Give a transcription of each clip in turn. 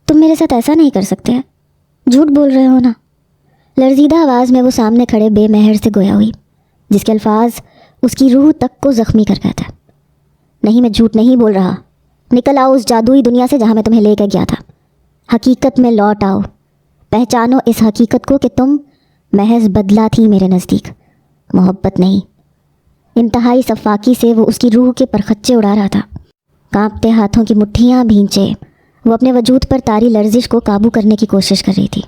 تم میرے ساتھ ایسا نہیں کر سکتے، جھوٹ بول رہے ہو نا؟ لرزیدہ آواز میں وہ سامنے کھڑے بے مہر سے گویا ہوئی، جس کے الفاظ اس کی روح تک کو زخمی کر گئے تھے۔ نہیں، میں جھوٹ نہیں بول رہا، نکل آؤ اس جادوئی دنیا سے جہاں میں تمہیں لے کے گیا تھا۔ حقیقت میں لوٹ آؤ، پہچانو اس حقیقت کو کہ تم محض بدلہ تھی میرے نزدیک، محبت نہیں۔ انتہائی صفاکی سے وہ اس کی روح کے پرخچے اڑا رہا تھا۔ کانپتے ہاتھوں کی مٹھیاں بھینچے وہ اپنے وجود پر طاری لرزش کو قابو کرنے کی کوشش کر رہی تھی۔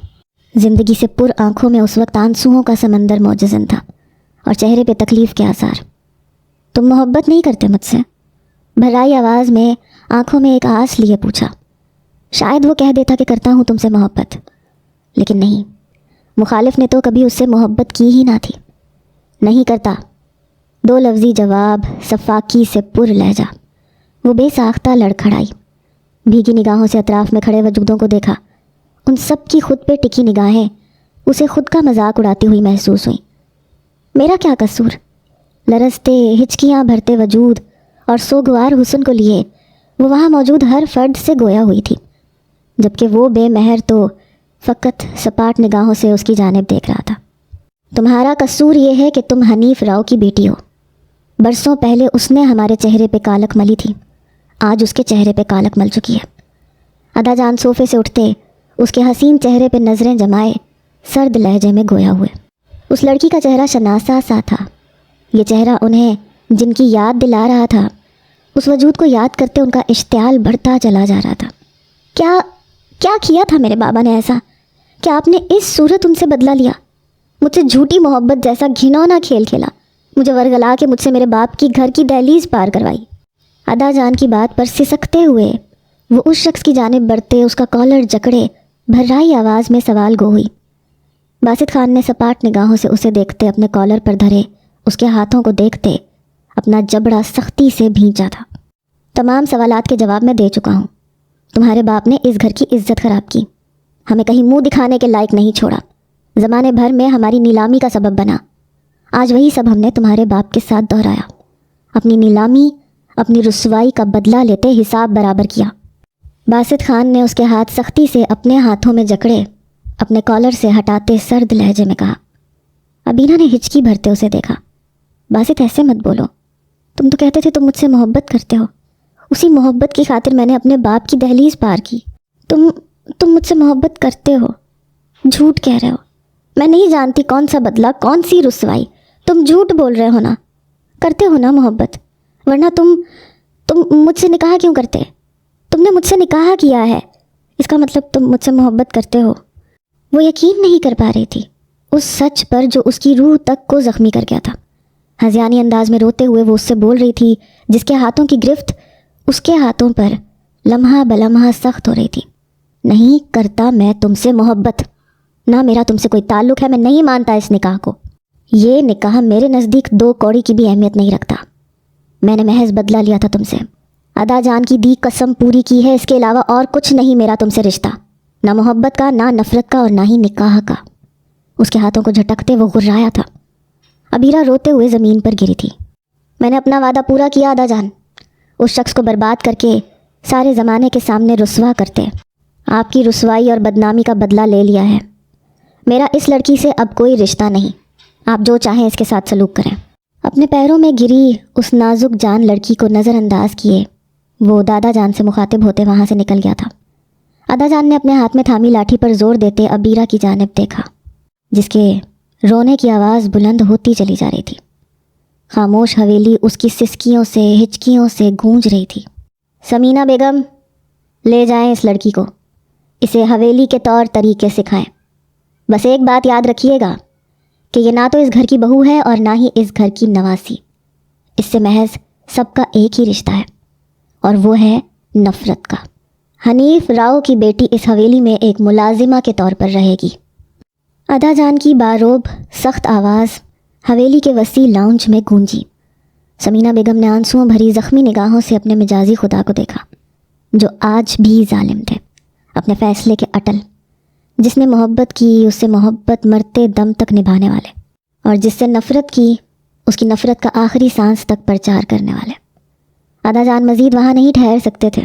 زندگی سے پر آنکھوں میں اس وقت آنسوؤں کا سمندر موجزن تھا اور چہرے پہ تکلیف کے آثار۔ تم محبت نہیں کرتے مجھ سے؟ بھرائی آواز میں آنکھوں میں ایک آس لیے پوچھا۔ شاید وہ کہہ دیتا کہ کرتا ہوں تم سے محبت، لیکن نہیں، مخالف نے تو کبھی اس سے محبت کی ہی نہ تھی۔ نہیں کرتا، دو لفظی جواب، صفاکی سے پر لہجہ۔ وہ بے ساختہ لڑکھڑائی، بھیگی نگاہوں سے اطراف میں کھڑے وجودوں کو دیکھا۔ ان سب کی خود پہ ٹکی نگاہیں اسے خود کا مذاق اڑاتی ہوئی محسوس ہوئیں۔ میرا کیا قصور؟ لرزتے ہچکیاں بھرتے وجود اور سوگوار حسن کو لیے وہ وہاں موجود ہر فرد سے گویا ہوئی تھی، جبکہ وہ بے مہر تو فقط سپاٹ نگاہوں سے اس کی جانب دیکھ رہا تھا۔ تمہارا قصور یہ ہے کہ تم حنیف راؤ کی بیٹی ہو۔ برسوں پہلے اس نے ہمارے چہرے پہ کالک ملی تھی، آج اس کے چہرے پہ کالک مل چکی ہے۔ ادا جان صوفے سے اٹھتے اس کے حسین چہرے پہ نظریں جمائے سرد لہجے میں گویا ہوئے۔ اس لڑکی کا چہرہ شناسا سا تھا، یہ چہرہ انہیں جن کی یاد دلا رہا تھا۔ اس وجود کو یاد کرتے ان کا اشتعال بڑھتا چلا جا رہا تھا۔ کیا کیا تھا میرے بابا نے ایسا کہ آپ نے اس صورت ان سے بدلہ لیا؟ مجھ سے جھوٹی محبت جیسا گھنونا کھیل کھیلا، مجھے ورگلا کے مجھ سے میرے باپ کی گھر کی دہلیز پار کروائی۔ ادا جان کی بات پر سسکتے ہوئے وہ اس شخص کی جانب بڑھتے اس کا کالر جکڑے بھرائی آواز میں سوال گو ہوئی۔ باسط خان نے سپاٹ نگاہوں سے اسے دیکھتے اپنے کالر پر دھرے اس کے ہاتھوں کو دیکھتے اپنا جبڑا سختی سے بھینچا تھا۔ تمام سوالات کے جواب میں دے چکا ہوں۔ تمہارے باپ نے اس گھر کی عزت خراب کی، ہمیں کہیں منہ دکھانے کے لائق نہیں چھوڑا، زمانے بھر میں ہماری نیلامی کا سبب بنا۔ آج وہی سب ہم نے تمہارے باپ کے ساتھ دہرایا، اپنی نیلامی، اپنی رسوائی کا بدلہ لیتے حساب برابر کیا۔ باسط خان نے اس کے ہاتھ سختی سے اپنے ہاتھوں میں جکڑے اپنے کالر سے ہٹاتے سرد لہجے میں کہا۔ ابینہ نے ہچکی بھرتے اسے دیکھا۔ باسط ایسے مت بولو، تم تو کہتے تھے تم مجھ سے محبت کرتے ہو، اسی محبت کی خاطر میں نے اپنے باپ کی دہلیز پار کی۔ تم مجھ سے محبت کرتے ہو، جھوٹ کہہ رہے ہو۔ میں نہیں جانتی کون سا بدلہ، کون سی رسوائی، تم جھوٹ بول رہے ہو نا؟ کرتے ہو نا محبت، ورنہ تم مجھ سے نکاح کیوں کرتے؟ تم نے مجھ سے نکاح کیا ہے، اس کا مطلب تم مجھ سے محبت کرتے ہو۔ وہ یقین نہیں کر پا رہی تھی اس سچ پر جو اس کی روح تک کو زخمی کر گیا تھا۔ ہذیانی انداز میں روتے ہوئے وہ اس سے بول رہی تھی، جس کے ہاتھوں کی گرفت اس کے ہاتھوں پر لمحہ بلمحہ سخت ہو رہی تھی۔ نہیں کرتا میں تم سے محبت، نہ میرا تم سے کوئی تعلق ہے، میں نہیں مانتا اس نکاح کو۔ یہ نکاح میرے نزدیک 2 کوڑی کی بھی اہمیت نہیں رکھتا۔ میں نے محض بدلہ لیا تھا تم سے، ادا جان کی دی قسم پوری کی ہے، اس کے علاوہ اور کچھ نہیں میرا تم سے رشتہ، نہ محبت کا، نہ نفرت کا، اور نہ ہی نکاح کا۔ اس کے ہاتھوں کو جھٹکتے وہ غرایا تھا۔ ابیرہ روتے ہوئے زمین پر گری تھی۔ میں نے اپنا وعدہ پورا کیا ادا جان، اس شخص کو برباد کر کے سارے زمانے کے سامنے رسوا کرتے آپ کی رسوائی اور بدنامی کا بدلہ لے لیا ہے۔ میرا اس لڑکی سے اب کوئی رشتہ نہیں، آپ جو چاہیں اس کے ساتھ سلوک کریں۔ اپنے پیروں میں گری اس نازک جان لڑکی کو نظر انداز کیے وہ دادا جان سے مخاطب ہوتے وہاں سے نکل گیا تھا۔ ادا جان نے اپنے ہاتھ میں تھامی لاٹھی پر زور دیتے ابیرہ کی جانب دیکھا، جس کے رونے کی آواز بلند ہوتی چلی جا رہی تھی۔ خاموش حویلی اس کی سسکیوں سے، ہچکیوں سے گونج رہی تھی۔ سمینہ بیگم، لے جائیں اس لڑکی کو، اسے حویلی کے طور طریقے سکھائیں۔ بس ایک بات یاد رکھیے گا کہ یہ نہ تو اس گھر کی بہو ہے اور نہ ہی اس گھر کی نواسی، اس سے محض سب کا ایک ہی رشتہ ہے، اور وہ ہے نفرت کا۔ حنیف راؤ کی بیٹی اس حویلی میں ایک ملازمہ کے طور پر رہے گی۔ ادا جان کی باروب سخت آواز حویلی کے وسیع لاؤنج میں گونجی۔ سمینہ بیگم نے آنسوؤں بھری زخمی نگاہوں سے اپنے مجازی خدا کو دیکھا، جو آج بھی ظالم تھے، اپنے فیصلے کے اٹل، جس نے محبت کی اس سے محبت مرتے دم تک نبھانے والے، اور جس سے نفرت کی اس کی نفرت کا آخری سانس تک پرچار کرنے والے۔ ادا جان مزید وہاں نہیں ٹھہر سکتے تھے،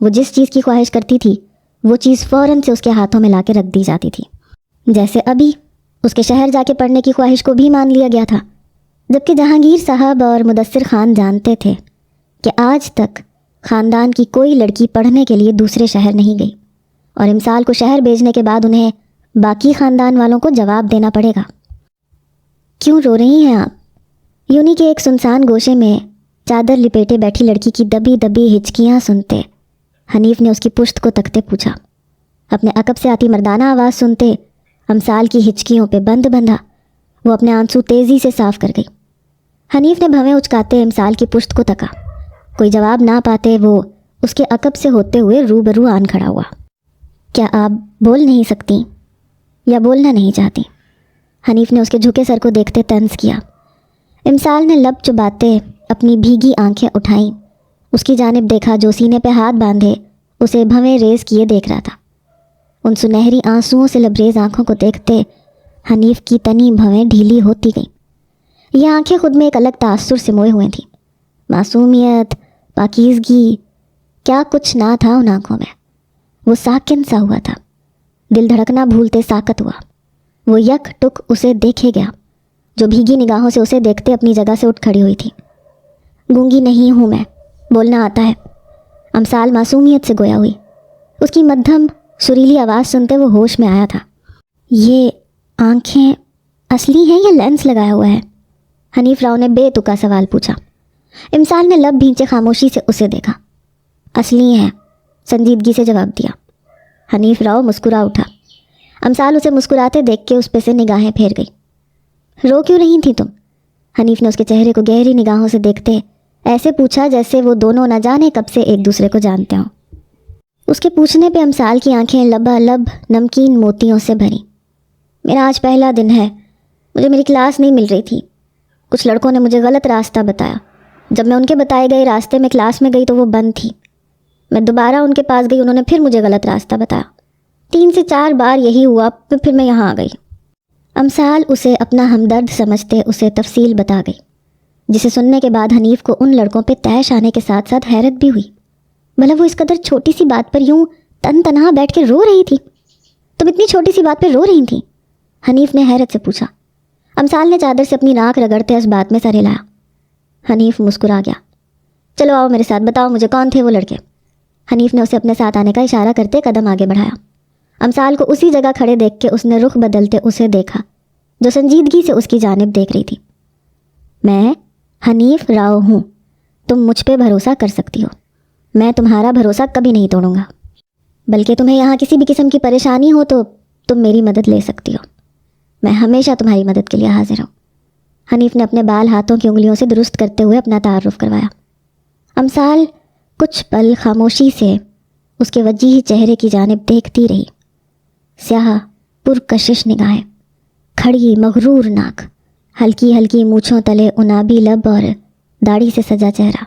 وہ جس چیز کی خواہش کرتی تھی وہ چیز فوراً سے اس کے ہاتھوں میں لا کے رکھ دی جاتی تھی. جیسے ابھی اس کے شہر جا کے پڑھنے کی خواہش کو بھی مان لیا گیا تھا، جبکہ جہانگیر صاحب اور مدثر خان جانتے تھے کہ آج تک خاندان کی کوئی لڑکی پڑھنے کے لیے دوسرے شہر نہیں گئی، اور امسال کو شہر بھیجنے کے بعد انہیں باقی خاندان والوں کو جواب دینا پڑے گا. کیوں رو رہی ہیں آپ؟ یونی کے ایک سنسان گوشے میں چادر لپیٹے بیٹھی لڑکی کی دبی دبی ہچکیاں سنتے حنیف نے اس کی پشت کو تکتے پوچھا. اپنے عقب سے آتی مردانہ آواز سنتے امسال کی ہچکیوں پہ بند بندھا وہ اپنے آنسو تیزی سے صاف کر گئی. حنیف نے بھویں اچکاتے امسال کی پشت کو تکا. کوئی جواب نہ پاتے وہ اس کے عقب سے ہوتے ہوئے روبرو آن کھڑا ہوا. کیا آپ بول نہیں سکتی یا بولنا نہیں چاہتی؟ حنیف نے اس کے جھکے سر کو دیکھتے طنز کیا. امسال نے لب چباتے اپنی بھیگی آنکھیں اٹھائیں. اس کی جانب دیکھا جو سینے پہ ہاتھ باندھے اسے بھویں ریز کیے دیکھ رہا تھا. ان سنہری آنسوؤں سے لبریز آنکھوں کو دیکھتے حنیف کی تنی بھویں ڈھیلی ہوتی گئیں. یہ آنکھیں خود میں ایک الگ تاثر سے موئے ہوئے تھیں. معصومیت، پاکیزگی، کیا کچھ نہ تھا ان آنکھوں میں. وہ ساکن سا ہوا تھا. دل دھڑکنا بھولتے ساکت ہوا. وہ یک ٹک اسے دیکھے گیا جو بھیگی نگاہوں سے اسے دیکھتے اپنی جگہ سے اٹھ کھڑی ہوئی تھی. گونگی نہیں ہوں میں، بولنا آتا ہے. امسال معصومیت سے گویا ہوئی. اس کی مدھم سریلی آواز سنتے وہ ہوش میں آیا تھا. یہ آنکھیں اصلی ہیں یا لینس لگایا ہوا ہے؟ حنیف راؤ نے بے تکا سوال پوچھا. امسال نے لب بھینچے خاموشی سے اسے دیکھا. اصلی ہیں، سنجیدگی سے جواب دیا. حنیف راؤ مسکرا اٹھا. امسال اسے مسکراتے دیکھ کے اس پہ سے نگاہیں پھیر گئی. رو کیوں رہی تھی تم؟ حنیف نے اس کے چہرے کو گہری نگاہوں سے دیکھتے ایسے پوچھا جیسے وہ دونوں نہ جانے کب سے ایک دوسرے کو جانتے ہوں. اس کے پوچھنے پہ امسال کی آنکھیں لبالب نمکین موتیوں سے بھریں. میرا آج پہلا دن ہے. مجھے میری کلاس نہیں مل رہی تھی. کچھ لڑکوں نے مجھے غلط راستہ بتایا. جب میں ان کے بتائے گئے راستے میں کلاس میں گئی تو وہ بند تھی. میں دوبارہ ان کے پاس گئی، انہوں نے پھر مجھے غلط راستہ بتایا. 3 سے 4 بار یہی ہوا، پھر میں یہاں آ گئی. امسال اسے اپنا ہمدرد سمجھتے اسے تفصیل بتا گئی، جسے سننے کے بعد حنیف کو ان لڑکوں پہ تیش آنے کے ساتھ ساتھ حیرت بھی ہوئی. بھلا وہ اس قدر چھوٹی سی بات پر یوں تن تنہا بیٹھ کے رو رہی تھی. تم اتنی چھوٹی سی بات پہ رو رہی تھی؟ حنیف نے حیرت سے پوچھا. امسال نے چادر سے اپنی ناک رگڑتے اس بات میں سر ہلایا. حنیف مسکرا گیا. چلو آؤ میرے ساتھ، بتاؤ مجھے کون تھے وہ لڑکے؟ حنیف نے اسے اپنے ساتھ آنے کا اشارہ کرتے قدم آگے بڑھایا. امسال کو اسی جگہ کھڑے دیکھ کے اس نے رخ بدلتے اسے دیکھا جو سنجیدگی سے اس کی جانب دیکھ رہی تھی. میں حنیف راؤ ہوں. تم مجھ پہ بھروسہ کر سکتی ہو. میں تمہارا بھروسہ کبھی نہیں توڑوں گا. بلکہ تمہیں یہاں کسی بھی قسم کی پریشانی ہو تو تم میری مدد لے سکتی ہو. میں ہمیشہ تمہاری مدد کے لیے حاضر ہوں. حنیف نے اپنے بال ہاتھوں کی انگلیوں سے درست کرتے ہوئے اپنا تعارف کروایا. امسال کچھ پل خاموشی سے اس کے وجیح چہرے کی جانب دیکھتی رہی. سیاہ پرکشش نگاہیں، کھڑی مغرور ناک، ہلکی ہلکی مونچھوں تلے انابی لب اور داڑھی سے سجا چہرہ.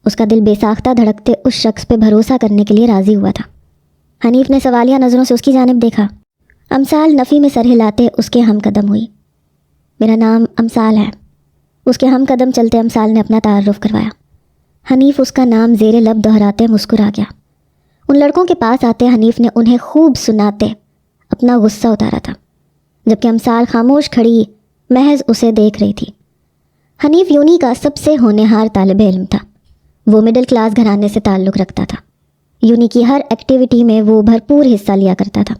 اس کا دل بے ساختہ دھڑکتے اس شخص پہ بھروسہ کرنے کے لیے راضی ہوا تھا. حنیف نے سوالیہ نظروں سے اس کی جانب دیکھا. امسال نفی میں سر ہلاتے اس کے ہم قدم ہوئی. میرا نام امسال ہے. اس کے ہم قدم چلتے امسال نے اپنا تعارف کروایا. حنیف اس کا نام زیر لب دہراتے مسکرا گیا. ان لڑکوں کے پاس آتے حنیف نے انہیں خوب سناتے اپنا غصہ اتارا تھا، جبکہ امسال خاموش کھڑی محض اسے دیکھ رہی تھی. حنیف یونی کا سب سے ہونہار طالب علم تھا. وہ مڈل کلاس گھرانے سے تعلق رکھتا تھا. یونی کی ہر ایکٹیویٹی میں وہ بھرپور حصہ لیا کرتا تھا.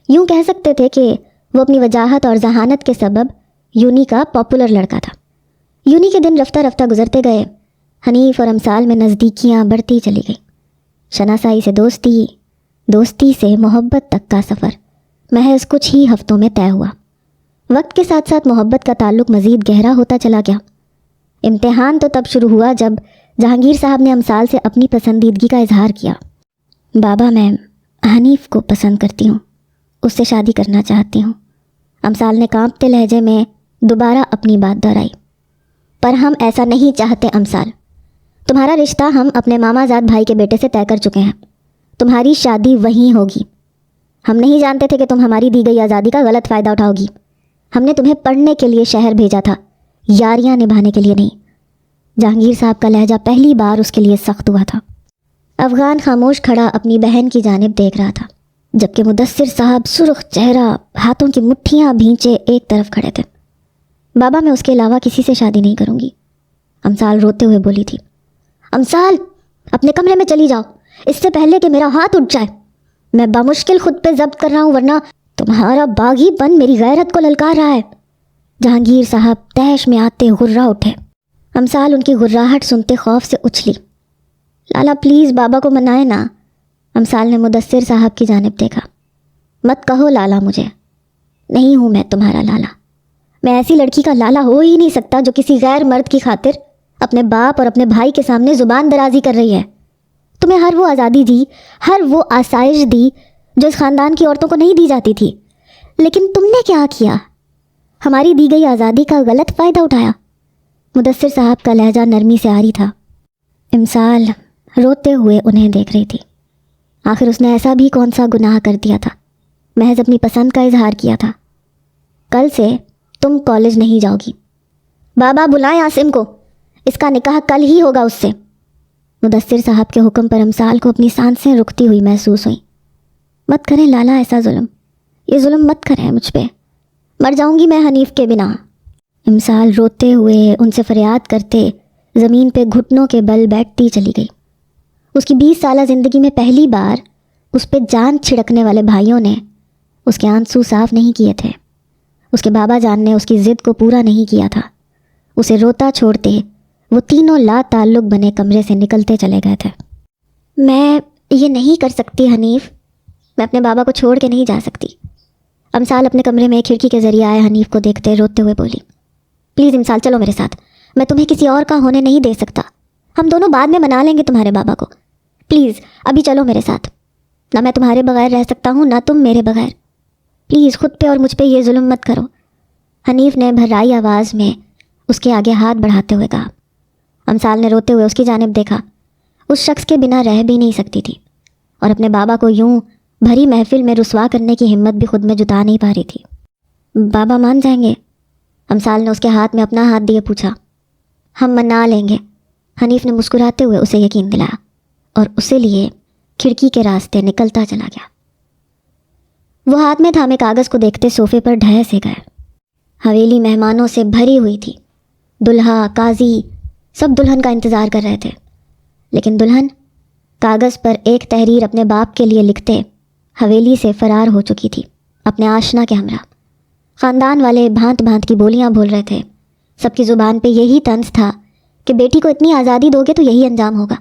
یوں کہہ سکتے تھے کہ وہ اپنی وجاہت اور ذہانت کے سبب یونی کا پاپولر لڑکا تھا. یونی کے دن رفتہ رفتہ گزرتے گئے. حنیف اور امسال میں نزدیکیاں بڑھتی چلی گئیں. شناسائی سے دوستی، دوستی سے محبت تک کا سفر محض کچھ ہی ہفتوں میں طے ہوا. وقت کے ساتھ ساتھ محبت کا تعلق مزید گہرا ہوتا چلا گیا. امتحان تو تب شروع ہوا جب جہانگیر صاحب نے امسال سے اپنی پسندیدگی کا اظہار کیا. بابا میں حنیف کو پسند کرتی ہوں، اس سے شادی کرنا چاہتی ہوں. امسال نے کانپتے لہجے میں دوبارہ اپنی بات دہرائی. پر ہم ایسا نہیں چاہتے امسال. تمہارا رشتہ ہم اپنے ماما زاد بھائی کے بیٹے سے طے کر چکے ہیں. تمہاری شادی وہیں ہوگی. ہم نہیں جانتے تھے کہ تم ہماری دی گئی آزادی کا غلط فائدہ اٹھاؤ گی. ہم نے تمہیں پڑھنے کے لیے شہر بھیجا تھا، یاریاں نبھانے کے لیے نہیں. جہانگیر صاحب کا لہجہ پہلی بار اس کے لیے سخت ہوا تھا. افغان خاموش کھڑا اپنی بہن کی جانب دیکھ رہا تھا، جبکہ مدثر صاحب سرخ چہرہ، ہاتھوں کی مٹھیاں بھینچے ایک طرف کھڑے تھے۔ بابا میں اس کے علاوہ کسی سے شادی نہیں کروں گی، امثال روتے ہوئے بولی تھی۔ امثال اپنے کمرے میں چلی جاؤ، اس سے پہلے کہ میرا ہاتھ اٹھ جائے۔ میں بامشکل خود پہ ضبط کر رہا ہوں، ورنہ تمہارا باغی پن میری غیرت کو للکار رہا ہے۔ جہانگیر صاحب تیش میں آتے غرہ اٹھے۔ امثال ان کی غراہٹ سنتے خوف سے اچھلی۔ لالا پلیز بابا کو منائے نا۔ امثال نے مدثر صاحب کی جانب دیکھا۔ مت کہو لالا مجھے، نہیں ہوں میں تمہارا لالا۔ میں ایسی لڑکی کا لالا ہو ہی نہیں سکتا جو کسی غیر مرد کی خاطر اپنے باپ اور اپنے بھائی کے سامنے زبان درازی کر رہی ہے۔ تمہیں ہر وہ آزادی دی، ہر وہ آسائش دی جو اس خاندان کی عورتوں کو نہیں دی جاتی تھی، لیکن تم نے کیا کیا؟ ہماری دی گئی آزادی کا غلط فائدہ اٹھایا۔ مدثر صاحب کا لہجہ نرمی سے عاری تھا۔ امثال روتے ہوئے انہیں دیکھ رہی تھی۔ آخر اس نے ایسا بھی کون سا گناہ کر دیا تھا؟ محض اپنی پسند کا اظہار کیا تھا۔ کل سے تم کالج نہیں جاؤ گی۔ بابا بلائیں عاصم کو، اس کا نکاح کل ہی ہوگا اس سے۔ مدثر صاحب کے حکم پر امثال کو اپنی سانسیں رکتی ہوئی محسوس ہوئیں۔ مت کریں لالا ایسا ظلم، یہ ظلم مت کریں مجھ پہ، مر جاؤں گی میں حنیف کے بنا۔ امثال روتے ہوئے ان سے فریاد کرتے زمین پہ گھٹنوں کے بل بیٹھتی چلی گئی۔ اس کی 20 سالہ زندگی میں پہلی بار اس پہ جان چھڑکنے والے بھائیوں نے اس کے آنسو صاف نہیں کیے تھے۔ اس کے بابا جان نے اس کی ضد کو پورا نہیں کیا تھا۔ اسے روتا چھوڑتے وہ تینوں لا تعلق بنے کمرے سے نکلتے چلے گئے تھے۔ میں یہ نہیں کر سکتی حنیف، میں اپنے بابا کو چھوڑ کے نہیں جا سکتی۔ امثال اپنے کمرے میں کھڑکی کے ذریعے آئے حنیف کو دیکھتے روتے ہوئے بولی۔ پلیز امثال چلو میرے ساتھ، میں تمہیں کسی اور کا ہونے نہیں دے سکتا۔ ہم دونوں بعد میں منا لیں گے تمہارے بابا کو، پلیز ابھی چلو میرے ساتھ۔ نہ میں تمہارے بغیر رہ سکتا ہوں، نہ تم میرے بغیر۔ پلیز خود پہ اور مجھ پہ یہ ظلم مت کرو۔ حنیف نے بھرائی آواز میں اس کے آگے ہاتھ بڑھاتے ہوئے کہا۔ امثال نے روتے ہوئے اس کی جانب دیکھا۔ اس شخص کے بنا رہ بھی نہیں سکتی تھی، اور اپنے بابا کو یوں بھری محفل میں رسوا کرنے کی ہمت بھی خود میں جتا نہیں پا رہی تھی۔ بابا مان جائیں گے؟ امثال نے اس کے ہاتھ میں اپنا ہاتھ دیے پوچھا۔ ہم منا لیں گے، حنیف نے مسکراتے ہوئے اسے یقین دلایا، اور اسے لیے کھڑکی کے راستے نکلتا چلا گیا۔ وہ ہاتھ میں تھامے کاغذ کو دیکھتے صوفے پر ڈھہ سے گئے۔ حویلی مہمانوں سے بھری ہوئی تھی۔ دلہا، قاضی سب دلہن کا انتظار کر رہے تھے، لیکن دلہن کاغذ پر ایک تحریر اپنے باپ کے لیے لکھتے حویلی سے فرار ہو چکی تھی، اپنے آشنا کے ہمراہ۔ خاندان والے بھانت بھانت کی بولیاں بول رہے تھے۔ سب کی زبان پہ یہی طنز تھا کہ بیٹی کو اتنی آزادی دو گے تو یہی انجام ہوگا۔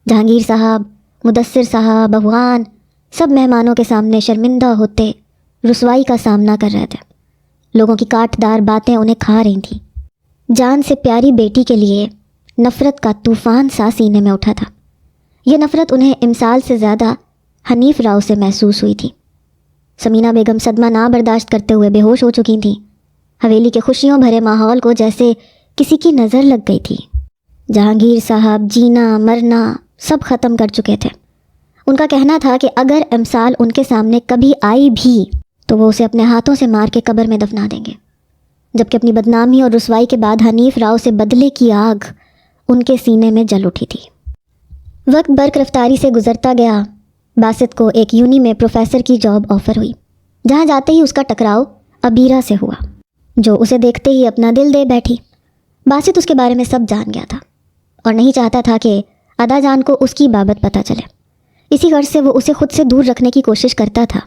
جہانگیر صاحب، مدثر صاحب، افغان سب مہمانوں کے سامنے شرمندہ ہوتے رسوائی کا سامنا کر رہے تھے۔ لوگوں کی کاٹدار باتیں انہیں کھا رہی تھیں۔ جان سے پیاری بیٹی کے لیے نفرت کا طوفان سا سینے میں اٹھا تھا۔ یہ نفرت انہیں امثال سے زیادہ حنیف راؤ سے محسوس ہوئی تھی۔ سمینہ بیگم صدمہ نہ برداشت کرتے ہوئے بے ہوش ہو چکی تھیں۔ حویلی کے خوشیوں بھرے ماحول کو جیسے کسی کی نظر لگ گئی تھی۔ جہانگیر صاحب جینا مرنا سب ختم کر چکے تھے۔ ان کا کہنا تھا کہ اگر امثال ان کے سامنے کبھی آئی بھی تو وہ اسے اپنے ہاتھوں سے مار کے قبر میں دفنا دیں گے، جبکہ اپنی بدنامی اور رسوائی کے بعد حنیف راؤ سے بدلے کی آگ ان کے سینے میں جل اٹھی تھی۔ وقت برق رفتاری سے گزرتا گیا۔ باسط کو ایک یونی میں پروفیسر کی جاب آفر ہوئی، جہاں جاتے ہی اس کا ٹکراؤ ابیرہ سے ہوا، جو اسے دیکھتے ہی اپنا دل دے بیٹھی۔ باسط اس کے بارے میں سب جان گیا تھا اور نہیں چاہتا تھا کہ ادا جان کو اس کی بابت پتہ چلے۔ اسی غرض سے وہ اسے خود سے دور رکھنے کی کوشش کرتا تھا،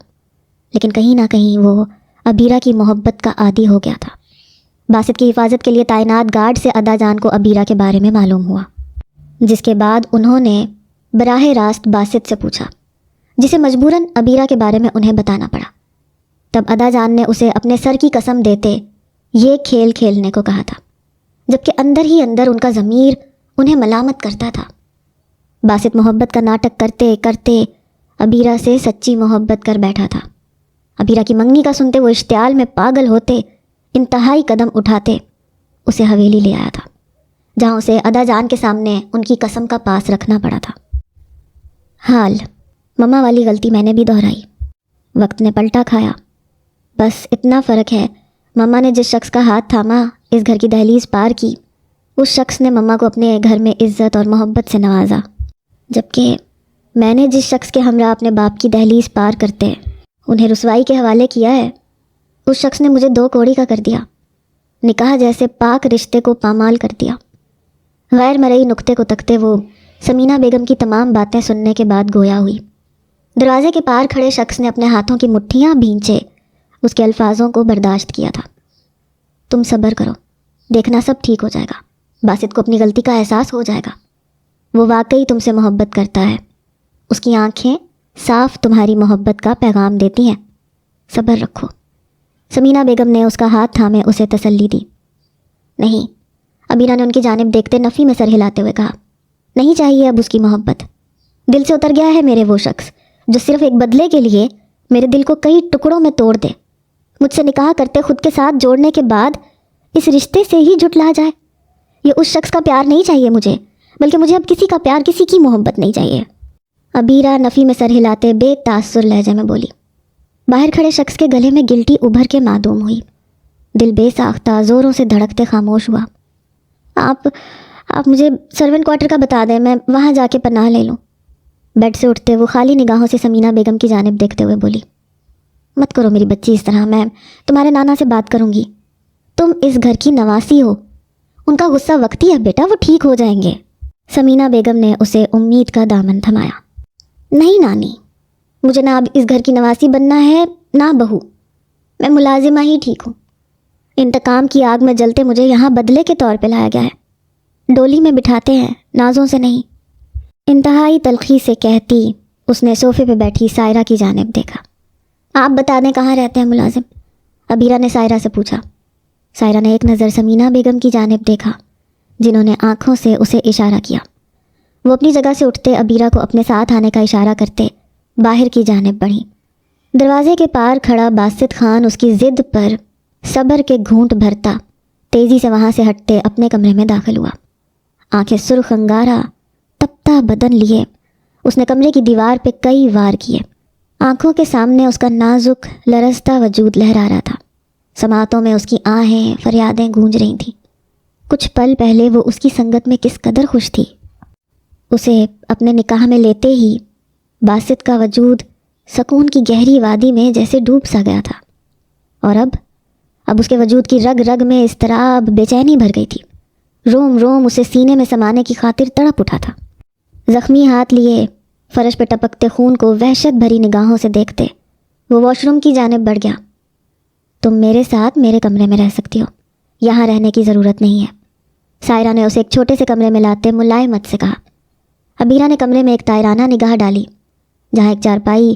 لیکن کہیں نہ کہیں وہ ابیرہ کی محبت کا عادی ہو گیا تھا۔ باسط کی حفاظت کے لیے تعینات گارڈ سے ادا جان کو ابیرہ کے بارے میں معلوم ہوا، جس کے بعد انہوں نے براہ راست باسط سے پوچھا، جسے مجبوراً ابیرہ کے بارے میں انہیں بتانا پڑا۔ تب ادا جان نے اسے اپنے سر کی قسم دیتے یہ کھیل کھیلنے کو کہا تھا، جبکہ اندر ہی اندر ان کا ضمیر انہیں ملامت کرتا تھا۔ باسط محبت کا ناٹک کرتے کرتے ابیرہ سے سچی محبت کر بیٹھا تھا۔ ابیرہ کی منگنی کا سنتے وہ اشتعال میں پاگل ہوتے انتہائی قدم اٹھاتے اسے حویلی لے آیا تھا، جہاں اسے ادا جان کے سامنے ان کی قسم کا پاس رکھنا پڑا تھا۔ حال مما والی غلطی میں نے بھی دہرائی، وقت نے پلٹا کھایا۔ بس اتنا فرق ہے، مما نے جس شخص کا ہاتھ تھاما اس گھر کی دہلیز پار کی، اس شخص نے مما کو اپنے گھر میں عزت اور محبت سے نوازا، جبکہ میں نے جس شخص کے ہمراہ اپنے باپ کی دہلیز پار کرتے انہیں رسوائی کے حوالے کیا ہے، اس شخص نے مجھے 2 کوڑی کا کر دیا، نکاح جیسے پاک رشتے کو پامال کر دیا۔ غیر مرئی نقطے کو تکتے وہ سمینہ بیگم کی تمام باتیں سننے کے بعد گویا ہوئی۔ دروازے کے پار کھڑے شخص نے اپنے ہاتھوں کی مٹھیاں بھینچے اس کے الفاظوں کو برداشت کیا تھا۔ تم صبر کرو، دیکھنا سب ٹھیک ہو جائے گا، باسط کو اپنی غلطی کا احساس ہو جائے گا، وہ واقعی تم سے محبت کرتا ہے، اس کی آنکھیں صاف تمہاری محبت کا پیغام دیتی ہیں، صبر رکھو۔ سمینہ بیگم نے اس کا ہاتھ تھامے اسے تسلی دی۔ نہیں، ابیرہ نے ان کی جانب دیکھتے نفی میں سر ہلاتے ہوئے کہا، نہیں چاہیے اب اس کی محبت، دل سے اتر گیا ہے میرے وہ شخص جو صرف ایک بدلے کے لیے میرے دل کو کئی ٹکڑوں میں توڑ دے، مجھ سے نکاح کرتے خود کے ساتھ جوڑنے کے بعد اس رشتے سے ہی جھٹلا جائے۔ یہ اس شخص کا پیار نہیں چاہیے مجھے، بلکہ مجھے اب کسی کا پیار، کسی کی محبت نہیں چاہیے۔ ابیرہ نفی میں سر ہلاتے بے تاثر لہجے میں بولی۔ باہر کھڑے شخص کے گلے میں گلٹی ابھر کے معدوم ہوئی، دل بے ساختہ زوروں سے دھڑکتے خاموش ہوا۔ آپ مجھے سرونٹ کوارٹر کا بتا دیں، میں وہاں جا کے پناہ لے لوں۔ بیڈ سے اٹھتے وہ خالی نگاہوں سے سمینہ بیگم کی جانب دیکھتے ہوئے بولی، مت کرو میری بچی اس طرح، میں تمہارے نانا سے بات کروں گی، تم اس گھر کی نواسی ہو، ان کا غصہ وقتی ہے بیٹا، وہ ٹھیک ہو جائیں گے۔ سمینہ بیگم نے اسے امید کا دامن تھمایا۔ نہیں نانی، مجھے نہ اب اس گھر کی نواسی بننا ہے نہ بہو، میں ملازمہ ہی ٹھیک ہوں۔ انتقام کی آگ میں جلتے مجھے یہاں بدلے کے طور پہ لایا گیا ہے، ڈولی میں بٹھاتے ہیں، نازوں سے نہیں۔ انتہائی تلخی سے کہتی اس نے صوفے پہ بیٹھی سائرہ کی جانب دیکھا۔ آپ بتا دیں کہاں رہتے ہیں ملازم؟ ابیرہ نے سائرہ سے پوچھا۔ سائرہ نے ایک نظر سمینہ بیگم کی جانب دیکھا جنہوں نے آنکھوں سے اسے اشارہ کیا۔ وہ اپنی جگہ سے اٹھتے ابیرہ کو اپنے ساتھ آنے کا اشارہ کرتے باہر کی جانب بڑھی۔ دروازے کے پار کھڑا باسط خان اس کی ضد پر صبر کے گھونٹ بھرتا تیزی سے وہاں سے ہٹتے اپنے کمرے میں داخل ہوا۔ آنکھیں سرخ انگارہ تپتا بدن لیے اس نے کمرے کی دیوار پہ کئی وار کیے۔ آنکھوں کے سامنے اس کا نازک لرزتا وجود لہرا رہا تھا، سماعتوں میں اس کی آہیں فریادیں گونج رہی تھیں۔ کچھ پل پہلے وہ اس کی سنگت میں کس قدر خوش تھی، اسے اپنے نکاح میں لیتے ہی باسط کا وجود سکون کی گہری وادی میں جیسے ڈوب سا گیا تھا، اور اب اس کے وجود کی رگ رگ میں اضطراب، بے چینی بھر گئی تھی۔ روم روم اسے سینے میں سمانے کی خاطر تڑپ اٹھا تھا۔ زخمی ہاتھ لیے فرش پہ ٹپکتے خون کو وحشت بھری نگاہوں سے دیکھتے وہ واش روم کی جانب بڑھ گیا۔ تم میرے ساتھ میرے کمرے میں رہ سکتی ہو، یہاں رہنے کی ضرورت نہیں ہے، سائرہ نے اسے ایک چھوٹے سے کمرے میں لاتے ملائمت سے کہا۔ ابیرہ نے کمرے میں ایک طائرانہ نگاہ ڈالی جہاں ایک چارپائی،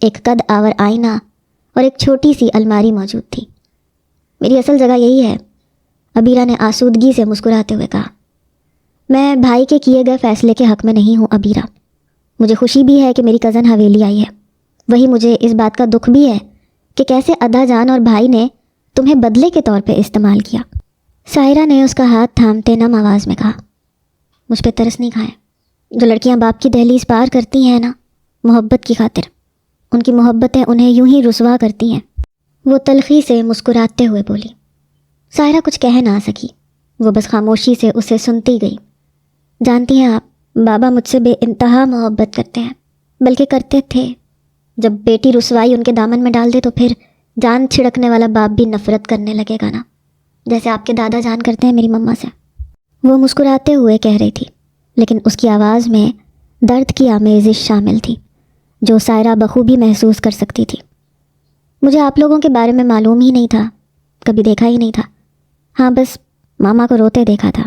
ایک قد آور آئینہ اور ایک چھوٹی سی الماری موجود تھی۔ میری اصل جگہ یہی ہے، ابیرہ نے آسودگی سے مسکراتے ہوئے کہا۔ میں بھائی کے کیے گئے فیصلے کے حق میں نہیں ہوں ابیرہ، مجھے خوشی بھی ہے کہ میری کزن حویلی آئی ہے، وہی مجھے اس بات کا دکھ بھی ہے کہ کیسے ادا جان اور بھائی نے تمہیں بدلے کے طور پہ استعمال کیا۔ سائرہ نے اس کا ہاتھ تھامتے نم آواز میں کہا، مجھ پہ ترس نہیں کھائے، جو لڑکیاں باپ کی دہلیز پار کرتی ہیں نا محبت کی خاطر، ان کی محبتیں انہیں یوں ہی رسوا کرتی ہیں۔ وہ تلخی سے مسکراتے ہوئے بولی۔ سائرہ کچھ کہہ نہ سکی، وہ بس خاموشی سے اسے سنتی گئی۔ جانتی ہیں آپ، بابا مجھ سے بے انتہا محبت کرتے ہیں، بلکہ کرتے تھے۔ جب بیٹی رسوائی ان کے دامن میں ڈال دے تو پھر جان چھڑکنے والا باپ بھی نفرت کرنے لگے گا نا، جیسے آپ کے دادا جان کرتے ہیں میری مما سے۔ وہ مسکراتے ہوئے کہہ رہی تھی، لیکن اس کی آواز میں درد کی آمیزش شامل تھی جو سائرہ بخوبی محسوس کر سکتی تھی۔ مجھے آپ لوگوں کے بارے میں معلوم ہی نہیں تھا، کبھی دیکھا ہی نہیں تھا، ہاں بس ماما کو روتے دیکھا تھا۔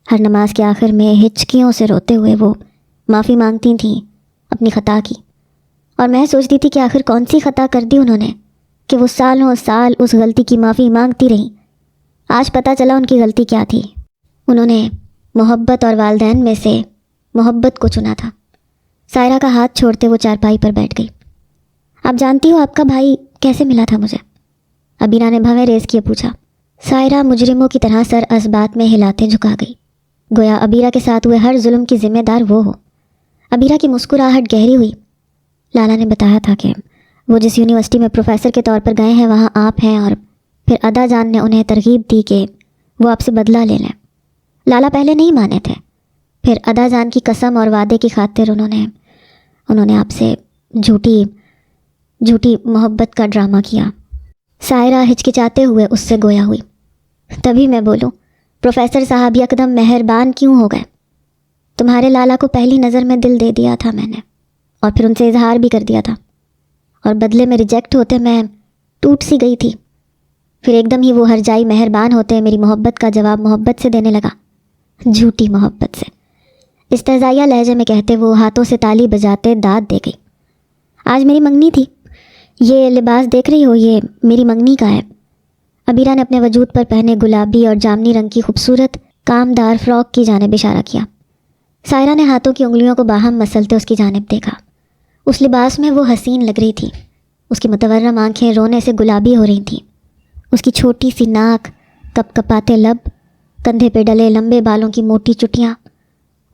ہر نماز کے آخر میں ہچکیوں سے روتے ہوئے وہ معافی مانگتی تھیں اپنی خطا کی، اور میں سوچتی تھی کہ آخر کون سی خطا کر دی انہوں نے کہ وہ سالوں سال اس غلطی کی معافی مانگتی رہیں۔ آج پتہ چلا ان کی غلطی کیا تھی، انہوں نے محبت اور والدین میں سے محبت کو چنا تھا۔ سائرہ کا ہاتھ چھوڑتے وہ چارپائی پر بیٹھ گئی۔ آپ جانتی ہو آپ کا بھائی کیسے ملا تھا مجھے؟ ابیرہ نے بھویں ریز کیے پوچھا۔ سائرہ مجرموں کی طرح سر اس بات میں ہلاتے جھکا گئی، گویا ابیرہ کے ساتھ ہوئے ہر ظلم کی ذمہ دار وہ ہو۔ ابیرہ کی مسکراہٹ گہری ہوئی۔ لالا نے بتایا تھا کہ وہ جس یونیورسٹی میں پروفیسر کے طور پر گئے ہیں وہاں آپ ہیں، اور پھر ادا جان نے انہیں ترغیب دی کہ وہ آپ سے بدلہ لے لیں۔ لالا پہلے نہیں مانے تھے، پھر ادا جان کی قسم اور وعدے کی خاطر انہوں نے انہوں نے آپ سے جھوٹی محبت کا ڈرامہ کیا۔ سائرہ ہچکچاتے ہوئے اس سے گویا ہوئی۔ تبھی میں بولوں، پروفیسر صاحب یکدم مہربان کیوں ہو گئے؟ تمہارے لالا کو پہلی نظر میں دل دے دیا تھا میں نے، اور پھر ان سے اظہار بھی کر دیا تھا، اور بدلے میں ریجیکٹ ہوتے میں ٹوٹ سی گئی تھی۔ پھر ایک دم ہی وہ ہرجائی مہربان ہوتے میری محبت کا جواب محبت سے دینے لگا، جھوٹی محبت سے۔ استہزائیہ لہجے میں کہتے وہ ہاتھوں سے تالی بجاتے داد دے گئی۔ آج میری منگنی تھی، یہ لباس دیکھ رہی ہو، یہ میری منگنی کا ہے۔ عبیرہ نے اپنے وجود پر پہنے گلابی اور جامنی رنگ کی خوبصورت کامدار فراک کی جانب اشارہ کیا۔ سائرہ نے ہاتھوں کی انگلیوں کو باہم مسلتے اس کی جانب دیکھا۔ اس لباس میں وہ حسین لگ رہی تھی۔ اس کی متورم آنکھیں رونے سے گلابی ہو رہی تھیں۔ اس کی چھوٹی سی ناک، کپ کپاتے لب، کندھے پہ ڈلے لمبے بالوں کی موٹی چٹیاں۔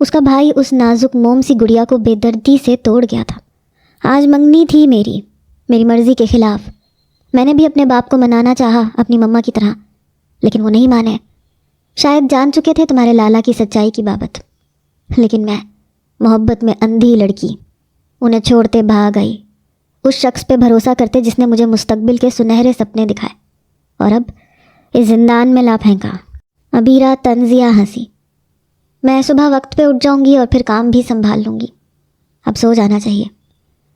اس کا بھائی اس نازک موم سی گڑیا کو بے دردی سے توڑ گیا تھا۔ آج منگنی تھی میری مرضی کے خلاف۔ میں نے بھی اپنے باپ کو منانا چاہا اپنی مما کی طرح، لیکن وہ نہیں مانے۔ شاید جان چکے تھے تمہارے لالا کی سچائی کی بابت، لیکن میں محبت میں اندھی لڑکی انہیں چھوڑتے بھاگ آئی، اس شخص پہ بھروسہ کرتے جس نے مجھے مستقبل کے سنہرے سپنے دکھائے، اور اب اس زندان میں لا پھینکا۔ عبیرہ طنزیہ ہنسی۔ میں صبح وقت پہ اٹھ جاؤں گی اور پھر کام بھی سنبھال لوں گی، اب سو جانا چاہیے،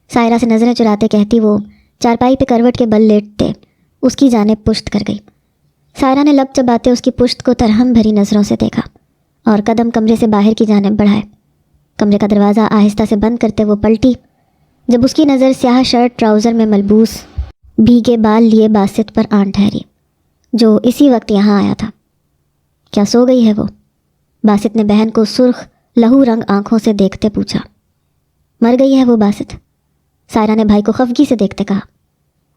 سائرہ سے نظریں چراتے کہتی وہ چارپائی پہ کروٹ کے بل لیٹتے اس کی جانب پشت کر گئی۔ سائرہ نے لب چباتے اس کی پشت کو ترہم بھری نظروں سے دیکھا اور قدم کمرے سے باہر کی جانب بڑھائے۔ کمرے کا دروازہ آہستہ سے بند کرتے وہ پلٹی جب اس کی نظر سیاہ شرٹ ٹراؤزر میں ملبوس بھیگے بال لیے باسط پر آن ٹھہری، جو اسی وقت یہاں آیا تھا۔ کیا سو گئی ہے وہ؟ باسط نے بہن کو سرخ لہو رنگ آنکھوں سے دیکھتے پوچھا۔ مر گئی ہے وہ باسط، سائرہ نے بھائی کو خفگی سے دیکھتے کہا۔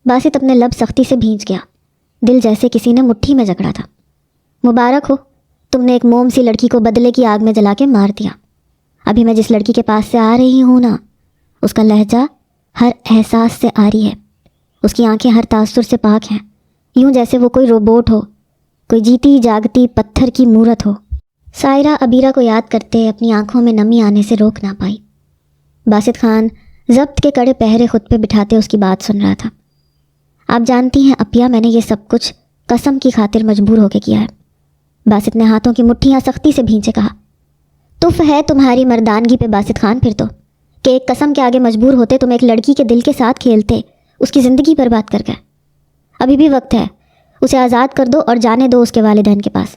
باسط اپنے لب سختی سے بھینچ گیا، دل جیسے کسی نے مٹھی میں جکڑا تھا۔ مبارک ہو، تم نے ایک موم سی لڑکی کو بدلے کی آگ میں جلا کے مار دیا۔ ابھی میں جس لڑکی کے پاس سے آ رہی ہوں نا، اس کا لہجہ ہر احساس سے آری ہے، اس کی آنکھیں ہر تاثر سے پاک ہیں، یوں جیسے وہ کوئی روبوٹ ہو، کوئی جیتی جاگتی پتھر کی مورت ہو۔ سائرہ عبیرہ کو یاد کرتے اپنی آنکھوں میں نمی آنے سے روک نہ پائی۔ باسط خان ضبط کے کڑے پہرے خود پہ بٹھاتے اس کی بات سن رہا تھا۔ آپ جانتی ہیں اپیا، میں نے یہ سب کچھ قسم کی خاطر مجبور ہو کے کیا ہے۔ باسط نے ہاتھوں کی مٹھیاں سختی سے بھینچے کہا۔ تف ہے تمہاری مردانگی پہ باسط خان پھر تو، کہ ایک قسم کے آگے مجبور ہوتے تم ایک لڑکی کے دل کے ساتھ کھیلتے، اس کی زندگی برباد کر گئے۔ ابھی بھی وقت ہے، اسے آزاد کر دو اور جانے دو اس کے والدین کے پاس،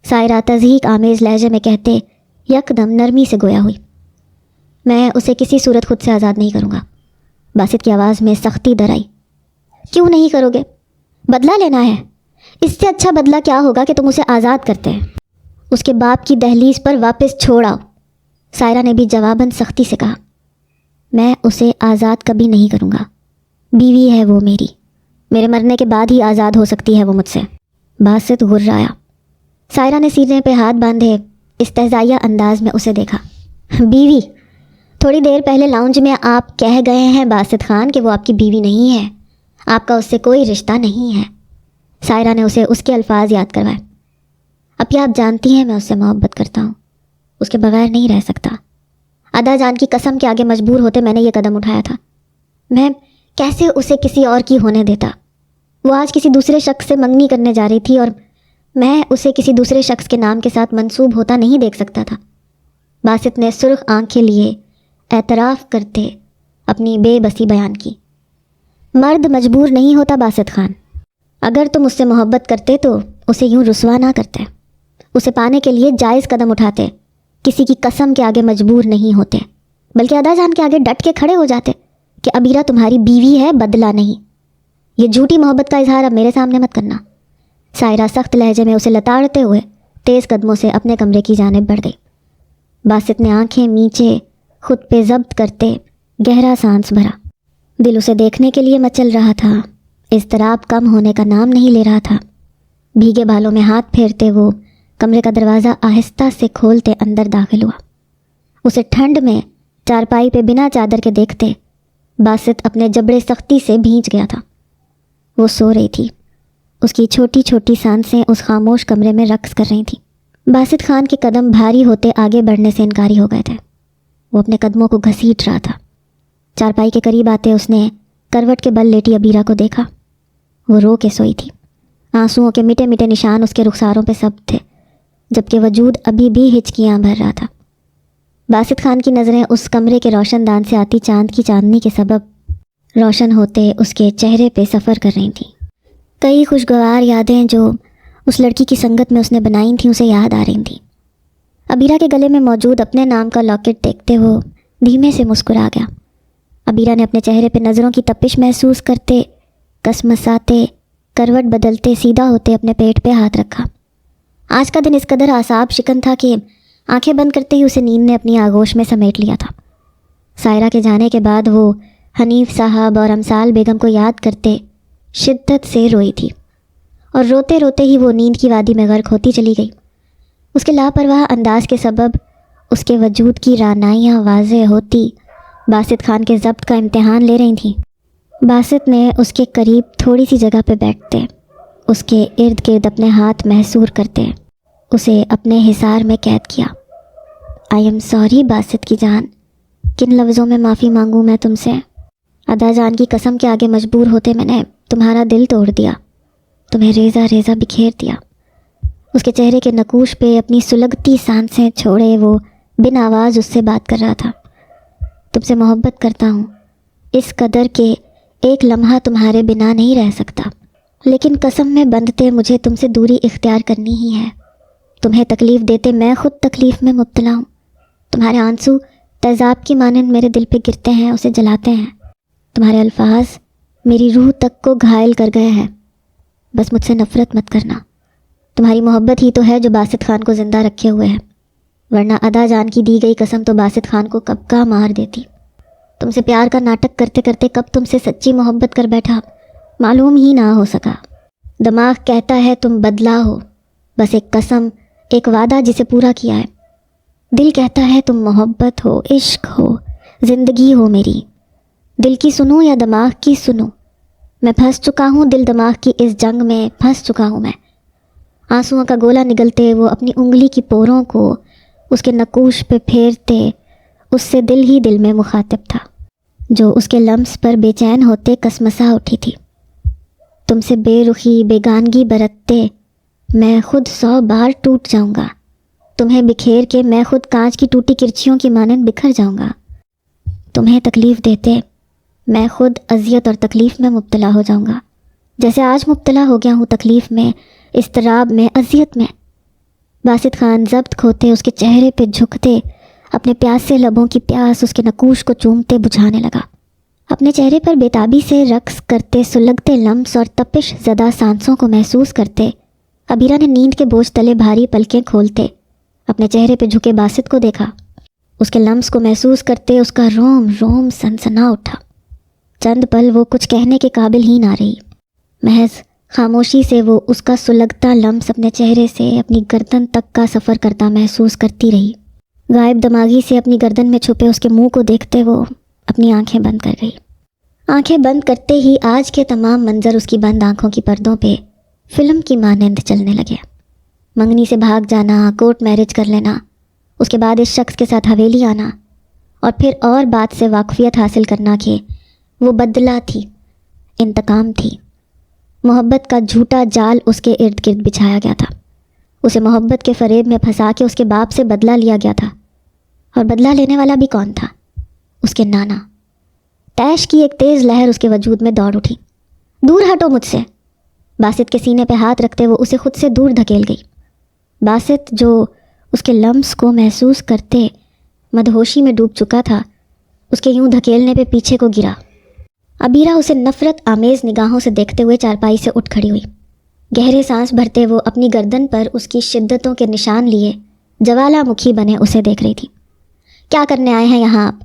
سائرہ تضحیک آمیز لہجے میں کہتے یکدم نرمی سے گویا ہوئی۔ میں اسے کسی صورت خود سے آزاد نہیں کروں گا۔ باسط کی آواز میں سختی در آئی۔ کیوں نہیں کرو گے؟ بدلہ لینا ہے، اس سے اچھا بدلہ کیا ہوگا کہ تم اسے آزاد کرتے ہیں، اس کے باپ کی دہلیز پر واپس چھوڑ آؤ۔ سائرہ نے بھی جواباً سختی سے کہا۔ میں اسے آزاد کبھی نہیں کروں گا، بیوی ہے وہ میرے مرنے کے بعد ہی آزاد ہو سکتی ہے وہ مجھ سے۔ باسط غرایا۔ سائرہ نے سینے پہ ہاتھ باندھے استہزائیہ انداز میں اسے دیکھا۔ بیوی؟ تھوڑی دیر پہلے لاؤنج میں آپ کہہ گئے ہیں باسط خان کہ وہ آپ کی بیوی نہیں ہے، آپ کا اس سے کوئی رشتہ نہیں ہے۔ سائرہ نے اسے اس کے الفاظ یاد کروائے۔ اب آپ جانتی ہیں میں اس سے محبت کرتا ہوں، اس کے بغیر نہیں رہ سکتا۔ ادا جان کی قسم کے آگے مجبور ہوتے میں نے یہ قدم اٹھایا تھا۔ میں کیسے اسے کسی اور کی ہونے دیتا؟ وہ آج کسی دوسرے شخص سے منگنی کرنے جا رہی تھی اور میں اسے کسی دوسرے شخص کے نام کے ساتھ منسوب ہوتا نہیں دیکھ سکتا تھا۔ باسط نے سرخ آنکھیں لیے اعتراف کرتے اپنی بے بسی بیان کی۔ مرد مجبور نہیں ہوتا باسط خان، اگر تم اس سے محبت کرتے تو اسے یوں رسوا نہ کرتے، اسے پانے کے لیے جائز قدم اٹھاتے، کسی کی قسم کے آگے مجبور نہیں ہوتے، بلکہ ادا جان کے آگے ڈٹ کے کھڑے ہو جاتے کہ عبیرہ تمہاری بیوی ہے، بدلہ نہیں۔ یہ جھوٹی محبت کا اظہار اب میرے سامنے مت کرنا۔ سائرہ سخت لہجے میں اسے لتاڑتے ہوئے تیز قدموں سے اپنے کمرے کی جانب بڑھ گئی۔ باسط نے آنکھیں نیچے خود پہ ضبط کرتے گہرا سانس بھرا۔ دل اسے دیکھنے کے لیے مچل رہا تھا، اضطراب کم ہونے کا نام نہیں لے رہا تھا۔ بھیگے بالوں میں ہاتھ پھیرتے وہ کمرے کا دروازہ آہستہ سے کھولتے اندر داخل ہوا۔ اسے ٹھنڈ میں چارپائی پہ بنا چادر کے دیکھتے باسط اپنے جبڑے سختی سے بھینچ گیا تھا۔ وہ سو رہی تھی، اس کی چھوٹی چھوٹی سانسیں اس خاموش کمرے میں رقص کر رہی تھیں۔ باسط خان کے قدم بھاری ہوتے آگے بڑھنے سے انکاری ہو گئے تھے۔ وہ اپنے قدموں کو گھسیٹ رہا تھا، چارپائی کے قریب آتے اس نے کروٹ کے بل لیٹی ابیرہ کو دیکھا۔ وہ رو کے سوئی تھی، آنسوؤں کے مٹے مٹے نشان اس کے رخساروں پہ سب تھے، جبکہ وجود ابھی بھی ہچکیاں بھر رہا تھا۔ باسط خان کی نظریں اس کمرے کے روشن دان سے آتی چاند کی چاندنی کے سبب روشن ہوتے اس کے چہرے پہ سفر کر رہی تھیں۔ کئی خوشگوار یادیں جو اس لڑکی کی سنگت میں اس نے بنائی تھیں اسے یاد آ رہی تھیں۔ ابیرہ کے گلے میں موجود اپنے نام کا لاکٹ دیکھتے وہ دھیمے سے مسکرا گیا۔ ابیرہ نے اپنے چہرے پہ نظروں کی تپش محسوس کرتے، کسمساتے، کروٹ بدلتے، سیدھا ہوتے اپنے پیٹ پہ ہاتھ رکھا۔ آج کا دن اس قدر اعصاب شکن تھا کہ آنکھیں بند کرتے ہی اسے نیند نے اپنی آغوش میں سمیٹ لیا تھا۔ سائرہ کے جانے کے بعد وہ حنیف صاحب اور امثال بیگم کو یاد کرتے شدت سے روئی تھی، اور روتے روتے ہی وہ نیند کی وادی میں غرق ہوتی چلی گئی۔ اس کے لاپرواہ انداز کے سبب اس کے وجود کی رعنائیاں واضح ہوتی باسط خان کے ضبط کا امتحان لے رہی تھیں۔ باسط نے اس کے قریب تھوڑی سی جگہ پہ بیٹھتے، اس کے ارد گرد اپنے ہاتھ محصور کرتے اسے اپنے حصار میں قید کیا۔ آئی ایم سوری باسط کی جان، کن لفظوں میں معافی مانگوں میں تم سے؟ ادا جان کی قسم کے آگے مجبور ہوتے میں نے تمہارا دل توڑ دیا، تمہیں ریزہ ریزہ بکھیر دیا۔ اس کے چہرے کے نقوش پہ اپنی سلگتی سانسیں چھوڑے وہ بن آواز اس سے بات کر رہا تھا۔ تم سے محبت کرتا ہوں، اس قدر کہ ایک لمحہ تمہارے بنا نہیں رہ سکتا، لیکن قسم میں بندھتے مجھے تم سے دوری اختیار کرنی ہی ہے۔ تمہیں تکلیف دیتے میں خود تکلیف میں مبتلا ہوں۔ تمہارے آنسو تیزاب کی مانند میرے دل پہ گرتے ہیں، اسے جلاتے ہیں۔ تمہارے الفاظ میری روح تک کو گھائل کر گئے ہیں۔ بس مجھ سے نفرت مت کرنا، تمہاری محبت ہی تو ہے جو باسط خان کو زندہ رکھے ہوئے ہے، ورنہ ادا جان کی دی گئی قسم تو باسط خان کو کب کا مار دیتی۔ تم سے پیار کا ناٹک کرتے کرتے کب تم سے سچی محبت کر بیٹھا معلوم ہی نہ ہو سکا۔ دماغ کہتا ہے تم بدلا ہو، بس ایک قسم، ایک وعدہ جسے پورا کیا ہے۔ دل کہتا ہے تم محبت ہو، عشق ہو، زندگی ہو میری۔ دل کی سنوں یا دماغ کی سنوں، میں پھنس چکا ہوں دل دماغ کی اس جنگ میں، پھنس چکا ہوں میں۔ آنسوؤں کا گولا نگلتے وہ اپنی انگلی کی پوروں کو اس کے نقوش پہ پھیرتے، اس سے دل ہی دل میں مخاطب تھا جو اس کے لمس پر بے چین ہوتے کسمسا اٹھی تھی۔ تم سے بے رخی بیگانگی برتتے میں خود 100 بار ٹوٹ جاؤں گا، تمہیں بکھیر کے میں خود کانچ کی ٹوٹی کرچیوں کی مانند بکھر جاؤں گا۔ تمہیں تکلیف دیتے میں خود اذیت اور تکلیف میں مبتلا ہو جاؤں گا، جیسے آج مبتلا ہو گیا ہوں تکلیف میں، اضطراب میں، اذیت میں۔ باسط خان ضبط کھوتے اس کے چہرے پہ جھکتے، اپنے پیاسے لبوں کی پیاس اس کے نقوش کو چومتے بجھانے لگا۔ اپنے چہرے پر بےتابی سے رقص کرتے سلگتے لمس اور تپش زدہ سانسوں کو محسوس کرتے ابیرہ نے نیند کے بوجھ تلے بھاری پلکیں کھولتے اپنے چہرے پہ جھکے باسط کو دیکھا۔ اس کے لمس کو محسوس کرتے اس کا روم روم سنسنا اٹھا۔ چند پل وہ کچھ کہنے کے قابل ہی نہ رہی، محض خاموشی سے وہ اس کا سلگتا لمس اپنے چہرے سے اپنی گردن تک کا سفر کرتا محسوس کرتی رہی۔ غائب دماغی سے اپنی گردن میں چھپے اس کے منہ کو دیکھتے وہ اپنی آنکھیں بند کر گئی۔ آنکھیں بند کرتے ہی آج کے تمام منظر اس کی بند آنکھوں کی پردوں پہ فلم کی مانند چلنے لگے۔ منگنی سے بھاگ جانا، کورٹ میرج کر لینا، اس کے بعد اس شخص کے ساتھ حویلی آنا، اور پھر اور بات سے واقفیت حاصل کرنا کہ وہ بدلہ تھی، انتقام تھی۔ محبت کا جھوٹا جال اس کے ارد گرد بچھایا گیا تھا، اسے محبت کے فریب میں پھنسا کے اس کے باپ سے بدلہ لیا گیا تھا، اور بدلہ لینے والا بھی کون تھا؟ اس کے نانا۔ تیش کی ایک تیز لہر اس کے وجود میں دوڑ اٹھی۔ دور ہٹو مجھ سے! باسط کے سینے پہ ہاتھ رکھتے وہ اسے خود سے دور دھکیل گئی۔ باسط جو اس کے لمس کو محسوس کرتے مدہوشی میں ڈوب چکا تھا، اس کے یوں دھکیلنے پہ پیچھے کو گرا۔ ابیرہ اسے نفرت آمیز نگاہوں سے دیکھتے ہوئے چارپائی سے اٹھ کھڑی ہوئی۔ گہرے سانس بھرتے وہ اپنی گردن پر اس کی شدتوں کے نشان لیے جوالا مکھی بنے اسے دیکھ رہی تھی۔ کیا کرنے آئے ہیں یہاں آپ؟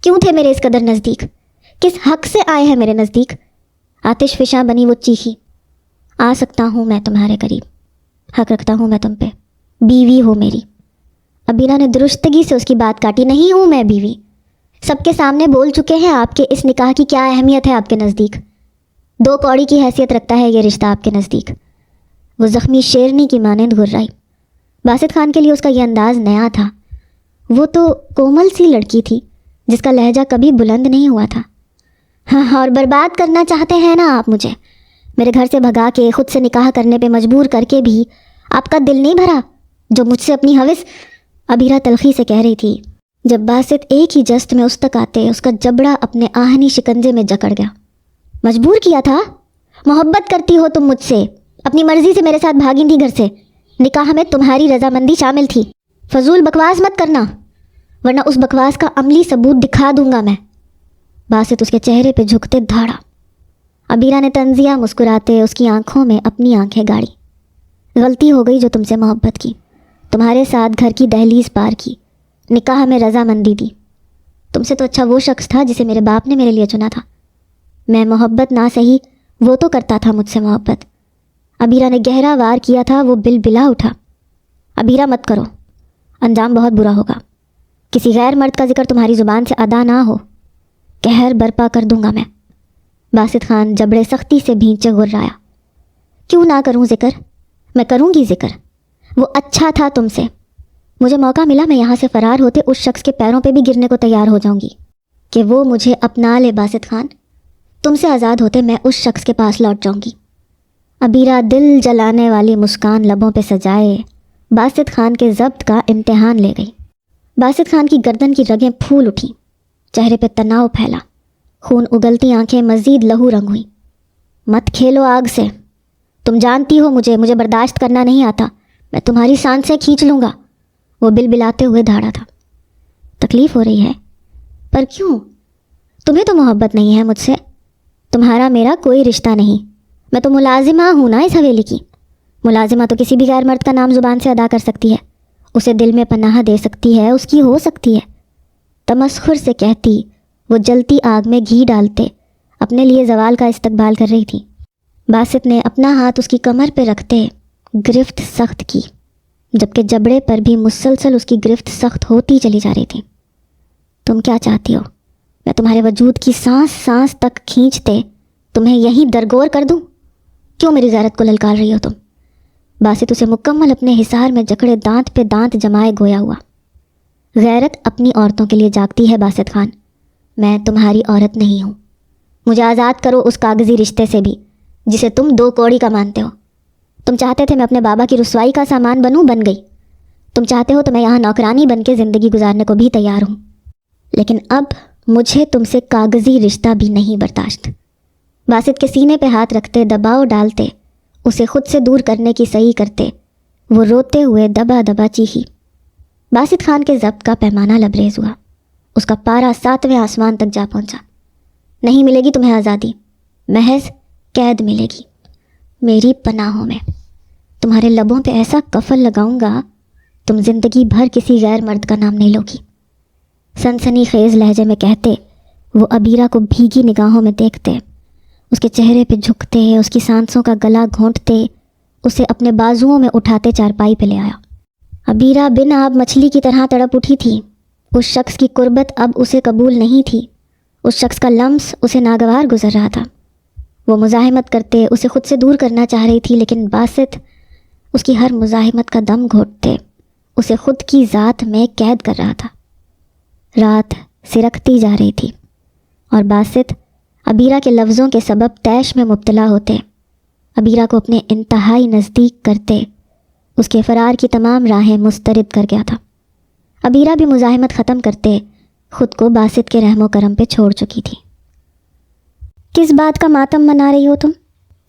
کیوں تھے میرے اس قدر نزدیک؟ کس حق سے آئے ہیں میرے نزدیک؟ آتش فشاں بنی وہ چیخی۔ آ سکتا ہوں میں تمہارے قریب، حق رکھتا ہوں میں تم پہ، بیوی ہو میری۔ ابیرہ نے درستگی سے اس کی بات کاٹی۔ نہیں ہوں میں بیوی، سب کے سامنے بول چکے ہیں آپ کے اس نکاح کی کیا اہمیت ہے آپ کے نزدیک۔ 2 کوڑی کی حیثیت رکھتا ہے یہ رشتہ آپ کے نزدیک۔ وہ زخمی شیرنی کی مانند گھرائی۔ باسط خان کے لیے اس کا یہ انداز نیا تھا۔ وہ تو کومل سی لڑکی تھی، جس کا لہجہ کبھی بلند نہیں ہوا تھا. ہاں، اور برباد کرنا چاہتے ہیں نا آپ مجھے. میرے گھر سے بھگا کے، خود سے نکاح کرنے پہ مجبور کر کے بھی آپ کا دل نہیں بھرا جو مجھ سے اپنی ہوس. ابیرہ تلخی سے کہہ رہی تھی. جب باسط ایک ہی جست میں اس تک آتے، اس کا جبڑا اپنے آہنی شکنجے میں جکڑ گیا. مجبور کیا تھا؟ محبت کرتی ہو تم مجھ سے، اپنی مرضی سے میرے ساتھ بھاگی تھی گھر سے. نکاح میں تمہاری رضامندی شامل تھی. فضول بکواس مت کرنا، ورنہ اس بکواس کا عملی ثبوت دکھا دوں گا میں. باسط اس کے چہرے پہ جھکتے دھاڑا. ابیرہ نے طنزیہ مسکراتے اس کی آنکھوں میں اپنی آنکھیں گاڑی. غلطی ہو گئی جو تم سے محبت کی، تمہارے ساتھ گھر کی دہلیز پار کی، نکاح میں رضامندی دی. تم سے تو اچھا وہ شخص تھا جسے میرے باپ نے میرے لیے چنا تھا. میں محبت نہ سہی، وہ تو کرتا تھا مجھ سے محبت. ابیرہ نے گہرا وار کیا تھا. وہ بلا اٹھا. ابیرہ مت کرو، انجام بہت برا ہوگا. کسی غیر مرد کا ذکر تمہاری زبان سے ادا نہ ہو، قہر برپا کر دوں گا میں. باسط خان جبڑے سختی سے بھینچے غرایا. کیوں نہ کروں ذکر؟ میں کروں گی ذکر. وہ اچھا تھا تم سے. مجھے موقع ملا میں یہاں سے فرار ہوتے اس شخص کے پیروں پہ بھی گرنے کو تیار ہو جاؤں گی کہ وہ مجھے اپنا لے. باسط خان، تم سے آزاد ہوتے میں اس شخص کے پاس لوٹ جاؤں گی. ابیرہ دل جلانے والی مسکان لبوں پہ سجائے باسط خان کے ضبط کا امتحان لے گئی. باسط خان کی گردن کی رگیں پھول اٹھیں، چہرے پہ تناؤ پھیلا، خون اگلتی آنکھیں مزید لہو رنگ ہوئیں. مت کھیلو آگ سے. تم جانتی ہو مجھے برداشت کرنا نہیں آتا. میں تمہاری سانسیں کھینچ لوں گا. وہ بلبلاتے ہوئے دھاڑا تھا. تکلیف ہو رہی ہے؟ پر کیوں؟ تمہیں تو محبت نہیں ہے مجھ سے. تمہارا میرا کوئی رشتہ نہیں. میں تو ملازمہ ہوں نا اس حویلی کی. ملازمہ تو کسی بھی غیر مرد کا نام زبان سے ادا کر سکتی ہے، اسے دل میں پناہ دے سکتی ہے، اس کی ہو سکتی ہے. تمسخر سے کہتی، وہ جلتی آگ میں گھی ڈالتے اپنے لیے زوال کا استقبال کر رہی تھی. باسط نے اپنا ہاتھ اس کی کمر پہ رکھتے گرفت سخت کی، جبکہ جبڑے پر بھی مسلسل اس کی گرفت سخت ہوتی چلی جا رہی تھی. تم کیا چاہتی ہو؟ میں تمہارے وجود کی سانس سانس تک کھینچتے تمہیں یہیں درگور کر دوں؟ کیوں میری غیرت کو للکار رہی ہو تم؟ باسط اسے مکمل اپنے حصار میں جکڑے دانت پہ دانت جمائے گویا ہوا. غیرت اپنی عورتوں کے لیے جاگتی ہے باسط خان. میں تمہاری عورت نہیں ہوں. مجھے آزاد کرو اس کاغذی رشتے سے بھی جسے تم 2 کوڑی کا مانتے ہو. تم چاہتے تھے میں اپنے بابا کی رسوائی کا سامان بنوں، بن گئی. تم چاہتے ہو تو میں یہاں نوکرانی بن کے زندگی گزارنے کو بھی تیار ہوں. لیکن اب مجھے تم سے کاغذی رشتہ بھی نہیں برداشت. باسط کے سینے پہ ہاتھ رکھتے دباؤ ڈالتے، اسے خود سے دور کرنے کی صحیح کرتے. وہ روتے ہوئے دبا دبا چیخی. باسط خان کے ضبط کا پیمانہ لبریز ہوا. اس کا پارا 7ویں آسمان تک جا پہنچا. نہیں ملے گی تمہیں آزادی، محض قید ملے گی میری پناہوں میں. تمہارے لبوں پہ ایسا کفل لگاؤں گا تم زندگی بھر کسی غیر مرد کا نام نہیں لوگی. سنسنی خیز لہجے میں کہتے وہ ابیرہ کو بھیگی نگاہوں میں دیکھتے، اس کے چہرے پہ جھکتے، اس کی سانسوں کا گلا گھونٹتے، اسے اپنے بازوؤں میں اٹھاتے چارپائی پہ لے آیا. ابیرہ بن آب مچھلی کی طرح تڑپ اٹھی تھی. اس شخص کی قربت اب اسے قبول نہیں تھی. اس شخص کا لمس اسے ناگوار گزر رہا تھا. وہ مزاحمت کرتے اسے خود سے دور کرنا چاہ رہی تھی، لیکن باسط اس کی ہر مزاحمت کا دم گھونٹتے اسے خود کی ذات میں قید کر رہا تھا. رات سرکتی جا رہی تھی اور باسط ابیرہ کے لفظوں کے سبب طیش میں مبتلا ہوتے، ابیرہ کو اپنے انتہائی نزدیک کرتے. اس کے فرار کی تمام راہیں مسترد کر گیا تھا. ابیرہ بھی مزاحمت ختم کرتے خود کو باسط کے رحم و کرم پہ چھوڑ چکی تھی. کس بات کا ماتم منا رہی ہو تم؟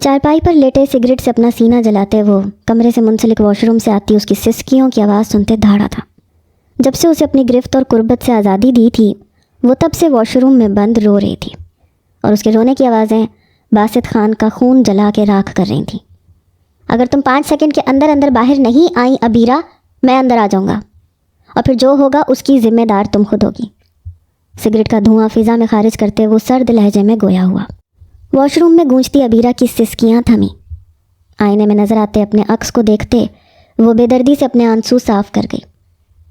چارپائی پر لیٹے سگریٹ سے اپنا سینہ جلاتے وہ کمرے سے منسلک واش روم سے آتی اس کی سسکیوں کی آواز سنتے دھاڑا تھا. جب سے اسے اپنی گرفت اور قربت سے آزادی دی تھی، وہ تب سے واش روم میں بند رو رہی تھی، اور اس کے رونے کی آوازیں باسط خان کا خون جلا کے راکھ کر رہی تھیں. اگر تم 5 سیکنڈ کے اندر اندر باہر نہیں آئیں ابیرہ، میں اندر آ جاؤں گا، اور پھر جو ہوگا اس کی ذمہ دار تم خود ہوگی. سگریٹ کا دھواں فضا میں خارج کرتے وہ سرد لہجے میں گویا ہوا. واش روم میں گونجتی ابیرہ کی سسکیاں تھمیں. آئینے میں نظر آتے اپنے عکس کو دیکھتے وہ بے دردی سے اپنے آنسو صاف کر گئی.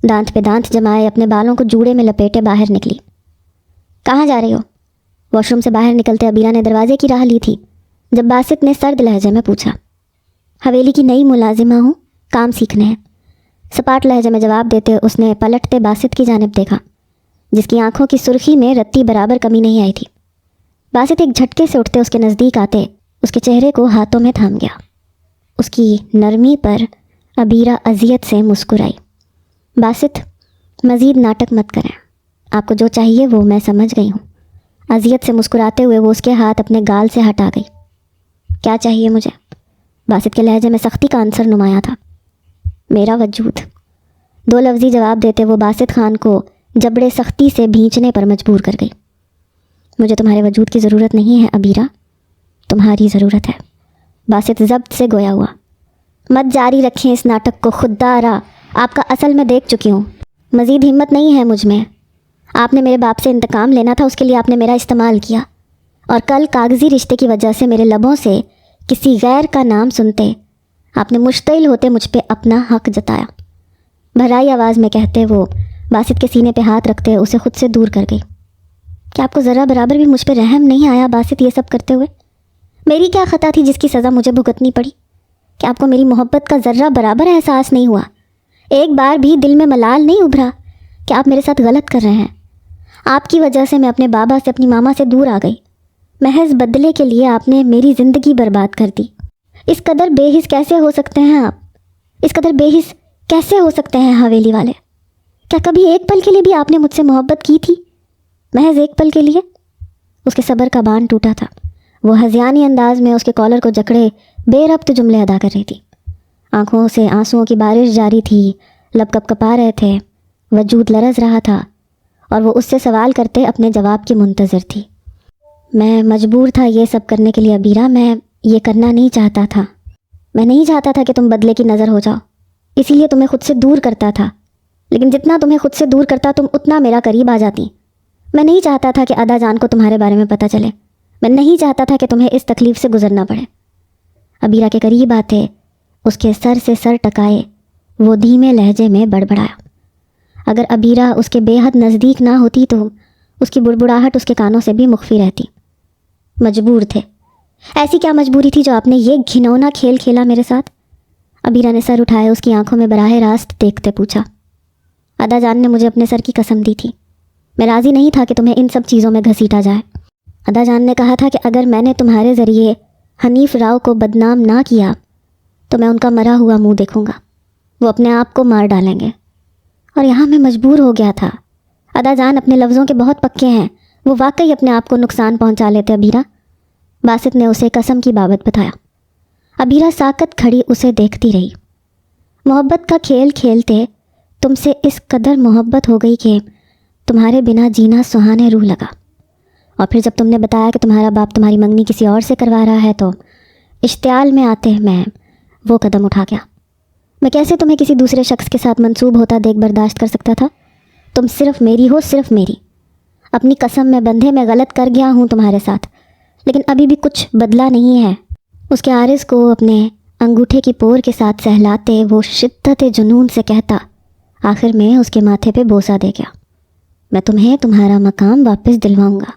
دانت پہ دانت جمائے اپنے بالوں کو جوڑے میں لپیٹے باہر نکلی. کہاں جا رہی ہو؟ واش روم سے باہر نکلتے ابیرہ نے دروازے کی راہ لی تھی جب باسط نے سرد لہجے میں پوچھا. حویلی کی نئی ملازمہ ہوں، کام سیکھنے ہیں. سپاٹ لہجے میں جواب دیتے اس نے پلٹتے باسط کی جانب دیکھا. جس کی آنکھوں کی سرخی میں رتی برابر کمی نہیں آئی تھی۔ باسط ایک جھٹکے سے اٹھتے اس کے نزدیک آتے اس کے چہرے کو ہاتھوں میں تھام گیا۔ اس کی نرمی پر عبیرہ اذیت سے مسکرائی۔ باسط مزید ناٹک مت کریں، آپ کو جو چاہیے وہ میں سمجھ گئی ہوں۔ اذیت سے مسکراتے ہوئے وہ اس کے ہاتھ اپنے گال سے ہٹا گئی۔ کیا چاہیے مجھے؟ باسط کے لہجے میں سختی کا عنصر نمایاں تھا۔ میرا وجود۔ دو لفظی جواب دیتے وہ باسط خان کو جبڑے سختی سے بھینچنے پر مجبور کر گئی۔ مجھے تمہارے وجود کی ضرورت نہیں ہے عبیرہ، تمہاری ضرورت ہے۔ باسط ضبط سے گویا ہوا۔ مت جاری رکھیں اس ناٹک کو خوددارا، آپ کا اصل میں دیکھ چکی ہوں۔ مزید ہمت نہیں ہے مجھ میں۔ آپ نے میرے باپ سے انتقام لینا تھا، اس کے لیے آپ نے میرا استعمال کیا، اور کل کاغذی رشتے کی وجہ سے میرے لبوں سے کسی غیر کا نام سنتے آپ نے مشتعل ہوتے مجھ پہ اپنا حق جتایا۔ بھرائی آواز میں کہتے وہ باسط کے سینے پہ ہاتھ رکھتے اسے خود سے دور کر گئی۔ کیا آپ کو ذرا برابر بھی مجھ پہ رحم نہیں آیا باسط یہ سب کرتے ہوئے؟ میری کیا خطا تھی جس کی سزا مجھے بھگتنی پڑی؟ کیا آپ کو میری محبت کا ذرہ برابر احساس نہیں ہوا؟ ایک بار بھی دل میں ملال نہیں ابھرا کہ آپ میرے ساتھ غلط کر رہے ہیں؟ آپ کی وجہ سے میں اپنے بابا سے اپنی ماما سے دور آ گئی۔ محض بدلے کے لیے آپ نے میری زندگی برباد کر دی۔ اس قدر بے حس کیسے ہو سکتے ہیں آپ؟ اس قدر بے حس کیسے ہو سکتے ہیں حویلی والے؟ کیا کبھی ایک پل کے لیے بھی آپ نے مجھ سے محبت کی تھی؟ محض ایک پل کے لیے؟ اس کے صبر کا باندھ ٹوٹا تھا۔ وہ ہذیانی انداز میں اس کے کالر کو جکڑے بے ربط جملے ادا کر رہی تھی۔ آنکھوں سے آنسوؤں کی بارش جاری تھی، لب کپ کپا رہے تھے، وجود لرز رہا تھا، اور وہ اس سے سوال کرتے اپنے جواب کی منتظر تھی۔ میں مجبور تھا یہ سب کرنے کے لیے عبیرہ، میں یہ کرنا نہیں چاہتا تھا۔ میں نہیں چاہتا تھا کہ تم بدلے کی نظر ہو جاؤ، اسی لیے تمہیں خود سے دور کرتا تھا، لیکن جتنا تمہیں خود سے دور کرتا تم اتنا میرا قریب آ جاتی۔ میں نہیں چاہتا تھا کہ ادا جان کو تمہارے بارے میں پتہ چلے، میں نہیں چاہتا تھا کہ تمہیں اس تکلیف سے گزرنا پڑے۔ عبیرہ کے قریب آتے اس کے سر سے سر ٹکائے وہ دھیمے لہجے میں بڑبڑایا۔ اگر عبیرہ اس کے بے حد نزدیک نہ ہوتی تو اس کی بڑبڑاہٹ اس کے کانوں سے بھی مخفی رہتی۔ مجبور تھے۔ ایسی کیا مجبوری تھی جو آپ نے یہ گھنونا کھیل کھیلا میرے ساتھ؟ عبیرہ نے سر اٹھائے اس کی آنکھوں میں براہ راست دیکھتے پوچھا۔ ادا جان نے مجھے اپنے سر کی قسم دی تھی، میں راضی نہیں تھا کہ تمہیں ان سب چیزوں میں گھسیٹا جائے۔ ادا جان نے کہا تھا کہ اگر میں نے تمہارے ذریعے حنیف راؤ کو بدنام نہ کیا تو میں ان کا مرا ہوا منہ دیکھوں گا، وہ اپنے آپ کو مار ڈالیں گے، اور یہاں میں مجبور ہو گیا تھا۔ ادا جان اپنے لفظوں کے بہت پکے ہیں، وہ واقعی اپنے آپ کو نقصان پہنچا لیتے عبیرہ۔ باسط نے اسے قسم کی بابت بتایا۔ عبیرہ ساکت کھڑی اسے دیکھتی رہی۔ محبت کا کھیل کھیلتے تم سے اس قدر محبت ہو گئی کہ تمہارے بنا جینا سہانے روح لگا، اور پھر جب تم نے بتایا کہ تمہارا باپ تمہاری منگنی کسی اور سے کروا رہا ہے تو اشتعال میں آتے میں وہ قدم اٹھا گیا۔ میں کیسے تمہیں کسی دوسرے شخص کے ساتھ منسوب ہوتا دیکھ برداشت کر سکتا تھا؟ تم صرف میری ہو، صرف میری۔ اپنی قسم میں بندھے میں غلط کر گیا ہوں تمہارے ساتھ، لیکن ابھی بھی کچھ بدلا نہیں ہے۔ اس کے عارض کو اپنے انگوٹھے کی پور کے ساتھ سہلاتے وہ شدت جنون سے کہتا، آخر میں اس کے ماتھے پہ بوسہ دے گیا، میں تمہیں تمہارا مقام واپس دلواؤں گا۔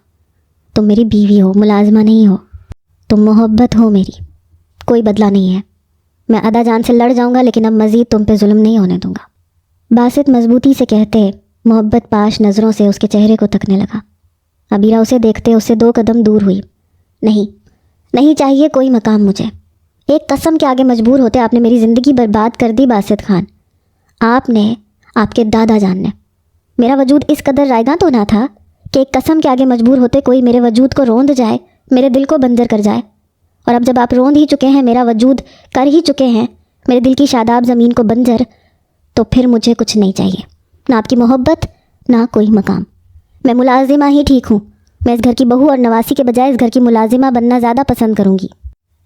تم میری بیوی ہو، ملازمہ نہیں ہو، تم محبت ہو میری، کوئی بدلہ نہیں ہے۔ میں ادا جان سے لڑ جاؤں گا لیکن اب مزید تم پہ ظلم نہیں ہونے دوں گا۔ باسط مضبوطی سے کہتے محبت پاش نظروں سے اس کے چہرے کو تکنے لگا۔ عبیرہ اسے دیکھتے اس سے 2 قدم دور ہوئی۔ نہیں چاہیے کوئی مقام مجھے، ایک قسم کے آگے مجبور ہوتے آپ نے میری زندگی برباد کر دی باسط خان۔ آپ نے، آپ کے دادا جان نے۔ میرا وجود اس قدر رائگاں تو نہ تھا کہ ایک قسم کے آگے مجبور ہوتے کوئی میرے وجود کو روند جائے، میرے دل کو بنجر کر جائے۔ اور اب جب آپ روند ہی چکے ہیں، میرا وجود کر ہی چکے ہیں میرے دل کی شاداب زمین کو بنجر، تو پھر مجھے کچھ نہیں چاہیے، نہ آپ کی محبت، نہ کوئی مقام۔ میں ملازمہ ہی ٹھیک ہوں، میں اس گھر کی بہو اور نواسی کے بجائے اس گھر کی ملازمہ بننا زیادہ پسند کروں گی۔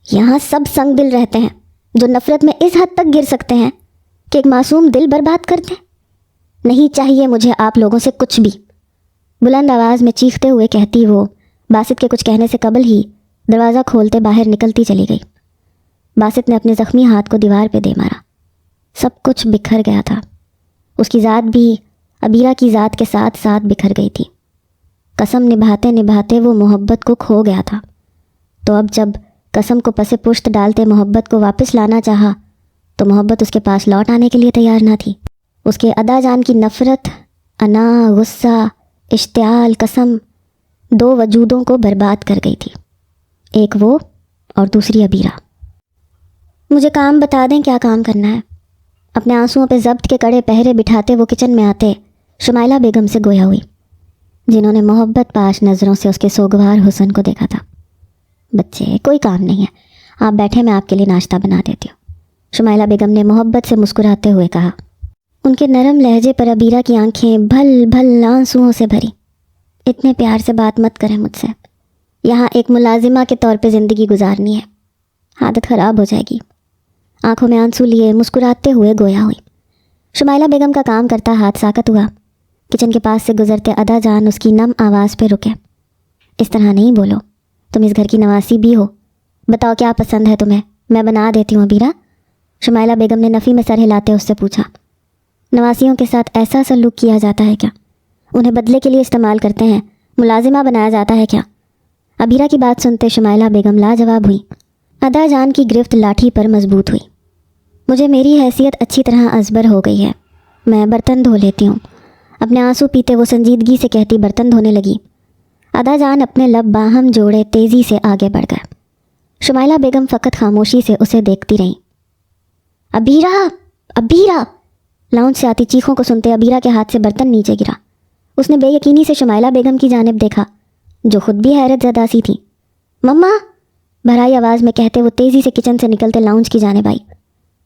یہاں سب سنگ دل رہتے ہیں جو نفرت میں اس حد تک گر سکتے ہیں کہ ایک معصوم دل برباد کر دیں۔ نہیں چاہیے مجھے آپ لوگوں سے کچھ بھی، بلند آواز میں چیختے ہوئے کہتی وہ باسط کے کچھ کہنے سے قبل ہی دروازہ کھولتے باہر نکلتی چلی گئی۔ باسط نے اپنے زخمی ہاتھ کو دیوار پہ دے مارا۔ سب کچھ بکھر گیا تھا، اس کی ذات بھی عبیرہ کی ذات کے ساتھ ساتھ بکھر گئی تھی۔ قسم نبھاتے نبھاتے وہ محبت کو کھو گیا تھا، تو اب جب قسم کو پس پشت ڈالتے محبت کو واپس لانا چاہا تو محبت اس کے پاس لوٹ آنے کے لیے تیار نہ تھی۔ اس کے ادا جان کی نفرت، انا، غصہ، اشتعال قسم 2 وجودوں کو برباد کر گئی تھی، ایک وہ اور دوسری ابیرہ۔ مجھے کام بتا دیں، کیا کام کرنا ہے؟ اپنے آنسوؤں پہ ضبط کے کڑے پہرے بٹھاتے وہ کچن میں آتے شمائلہ بیگم سے گویا ہوئی، جنہوں نے محبت پاش نظروں سے اس کے سوگوار حسن کو دیکھا تھا۔ بچے، کوئی کام نہیں ہے، آپ بیٹھے، میں آپ کے لیے ناشتہ بنا دیتی ہوں، شمائلہ بیگم نے محبت سے مسکراتے ہوئے کہا۔ ان کے نرم لہجے پر ابیرہ کی آنکھیں بھل بھل آنسوؤں سے بھری۔ اتنے پیار سے بات مت کریں مجھ سے، یہاں ایک ملازمہ کے طور پہ زندگی گزارنی ہے، عادت خراب ہو جائے گی۔ آنکھوں میں آنسو لیے مسکراتے ہوئے گویا ہوئی۔ شمائلہ بیگم کا کام کرتا ہاتھ ساکت ہوا۔ کچن کے پاس سے گزرتے ادا جان اس کی نم آواز پہ رکے۔ اس طرح نہیں بولو، تم اس گھر کی نواسی بھی ہو، بتاؤ کیا پسند ہے تمہیں، میں بنا دیتی ہوں ابیرہ۔ شمائلہ بیگم نے نفی میں سر ہلاتے اس سے پوچھا۔ نواسیوں کے ساتھ ایسا سلوک کیا جاتا ہے کیا؟ انہیں بدلے کے لیے استعمال کرتے ہیں، ملازمہ بنایا جاتا ہے کیا؟ ابیرہ کی بات سنتے شمائلہ بیگم لاجواب ہوئی۔ ادا جان کی گرفت لاٹھی پر مضبوط ہوئی۔ مجھے میری حیثیت اچھی طرح ازبر ہو گئی ہے، میں برتن دھو لیتی ہوں، اپنے آنسو پیتے وہ سنجیدگی سے کہتی برتن دھونے لگی۔ ادا جان اپنے لب باہم جوڑے تیزی سے آگے بڑھ گئے۔ شمائلہ بیگم فقط خاموشی سے اسے دیکھتی رہیں۔ ابیرہ، ابیرہ! لاؤنج سے آتی چیخوں کو سنتے ابیرہ کے ہاتھ سے برتن نیچے گرا۔ اس نے بے یقینی سے شمائلہ بیگم کی جانب دیکھا، جو خود بھی حیرت زدہ سی تھی۔ مما! بھرائی آواز میں کہتے وہ تیزی سے کچن سے نکلتے لاؤنج کی جانب آئی۔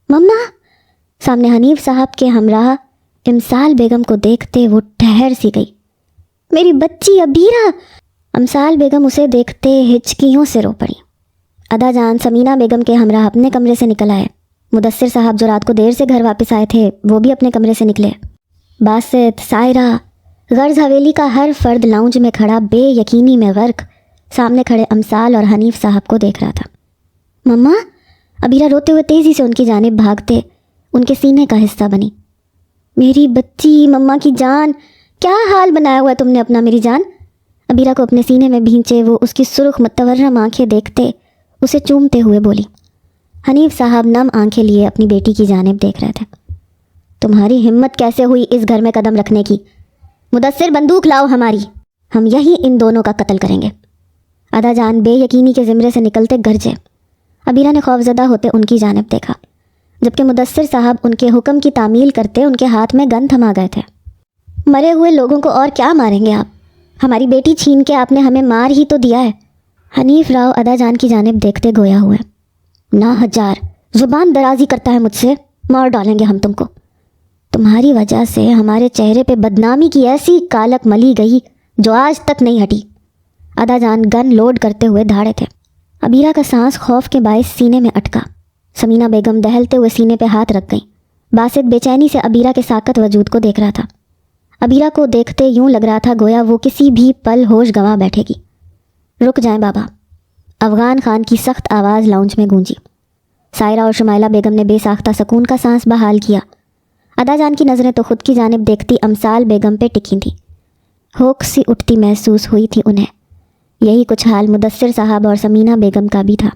مما! سامنے حنیف صاحب کے ہمراہ امسال بیگم کو دیکھتے وہ ٹھہر سی گئی۔ میری بچی ابیرہ! امسال بیگم اسے دیکھتے ہچکیوں سے رو پڑی۔ ادا جان سمینہ بیگم کے ہمراہ اپنے کمرے سے نکل آئے۔ مدثر صاحب جو رات کو دیر سے گھر واپس آئے تھے وہ بھی اپنے کمرے سے نکلے۔ باسط، سائرہ، غرض حویلی کا ہر فرد لاؤنج میں کھڑا بے یقینی میں غرق سامنے کھڑے امسال اور حنیف صاحب کو دیکھ رہا تھا۔ مما! ابیرہ روتے ہوئے تیزی سے ان کی جانب بھاگتے ان کے سینے کا حصہ بنی۔ میری بچی، مما کی جان، کیا حال بنایا ہوا ہے تم نے اپنا میری جان؟ ابیرہ کو اپنے سینے میں بھینچے وہ اس کی سرخ متورم آنکھیں دیکھتے اسے چومتے ہوئے بولی۔ حنیف صاحب نم آنکھیں لیے اپنی بیٹی کی جانب دیکھ رہے تھے۔ تمہاری ہمت کیسے ہوئی اس گھر میں قدم رکھنے کی؟ مدثر بندوق لاؤ ہماری، ہم یہی ان دونوں کا قتل کریں گے۔ ادا جان بے یقینی کے زمرے سے نکلتے گرجے۔ ابیرہ نے خوفزدہ ہوتے ان کی جانب دیکھا، جبکہ مدثر صاحب ان کے حکم کی تعمیل کرتے ان کے ہاتھ میں گن تھما گئے تھے۔ مرے ہوئے لوگوں کو اور کیا ماریں گے آپ؟ ہماری بیٹی چھین کے آپ نے ہمیں مار ہی تو دیا ہے۔ حنیف راؤ ادا جان کی جانب دیکھتے گویا ہوئے۔ نا ہزار زبان درازی کرتا ہے مجھ سے، مار ڈالیں گے ہم تم کو۔ تمہاری وجہ سے ہمارے چہرے پہ بدنامی کی ایسی کالک ملی گئی جو آج تک نہیں ہٹی۔ ادا جان گن لوڈ کرتے ہوئے دھاڑے تھے۔ ابیرہ کا سانس خوف کے باعث سینے میں اٹکا۔ سمینہ بیگم دہلتے ہوئے سینے پہ ہاتھ رکھ گئیں۔ باسط بے چینی سے ابیرہ کے ساکت وجود کو دیکھ رہا تھا۔ ابیرہ کو دیکھتے یوں لگ رہا تھا گویا وہ کسی بھی پل ہوش گنوا بیٹھے گی۔ رک جائیں بابا، افغان خان کی سخت آواز لاؤنج میں گونجی۔ سائرہ اور شمائلہ بیگم نے بے ساختہ سکون کا سانس بحال کیا۔ ادا جان کی نظریں تو خود کی جانب دیکھتی امسال بیگم پہ ٹکی تھیں۔ ہوک سی اٹھتی محسوس ہوئی تھی انہیں۔ یہی کچھ حال مدثر صاحب اور سمینہ بیگم کا بھی تھا۔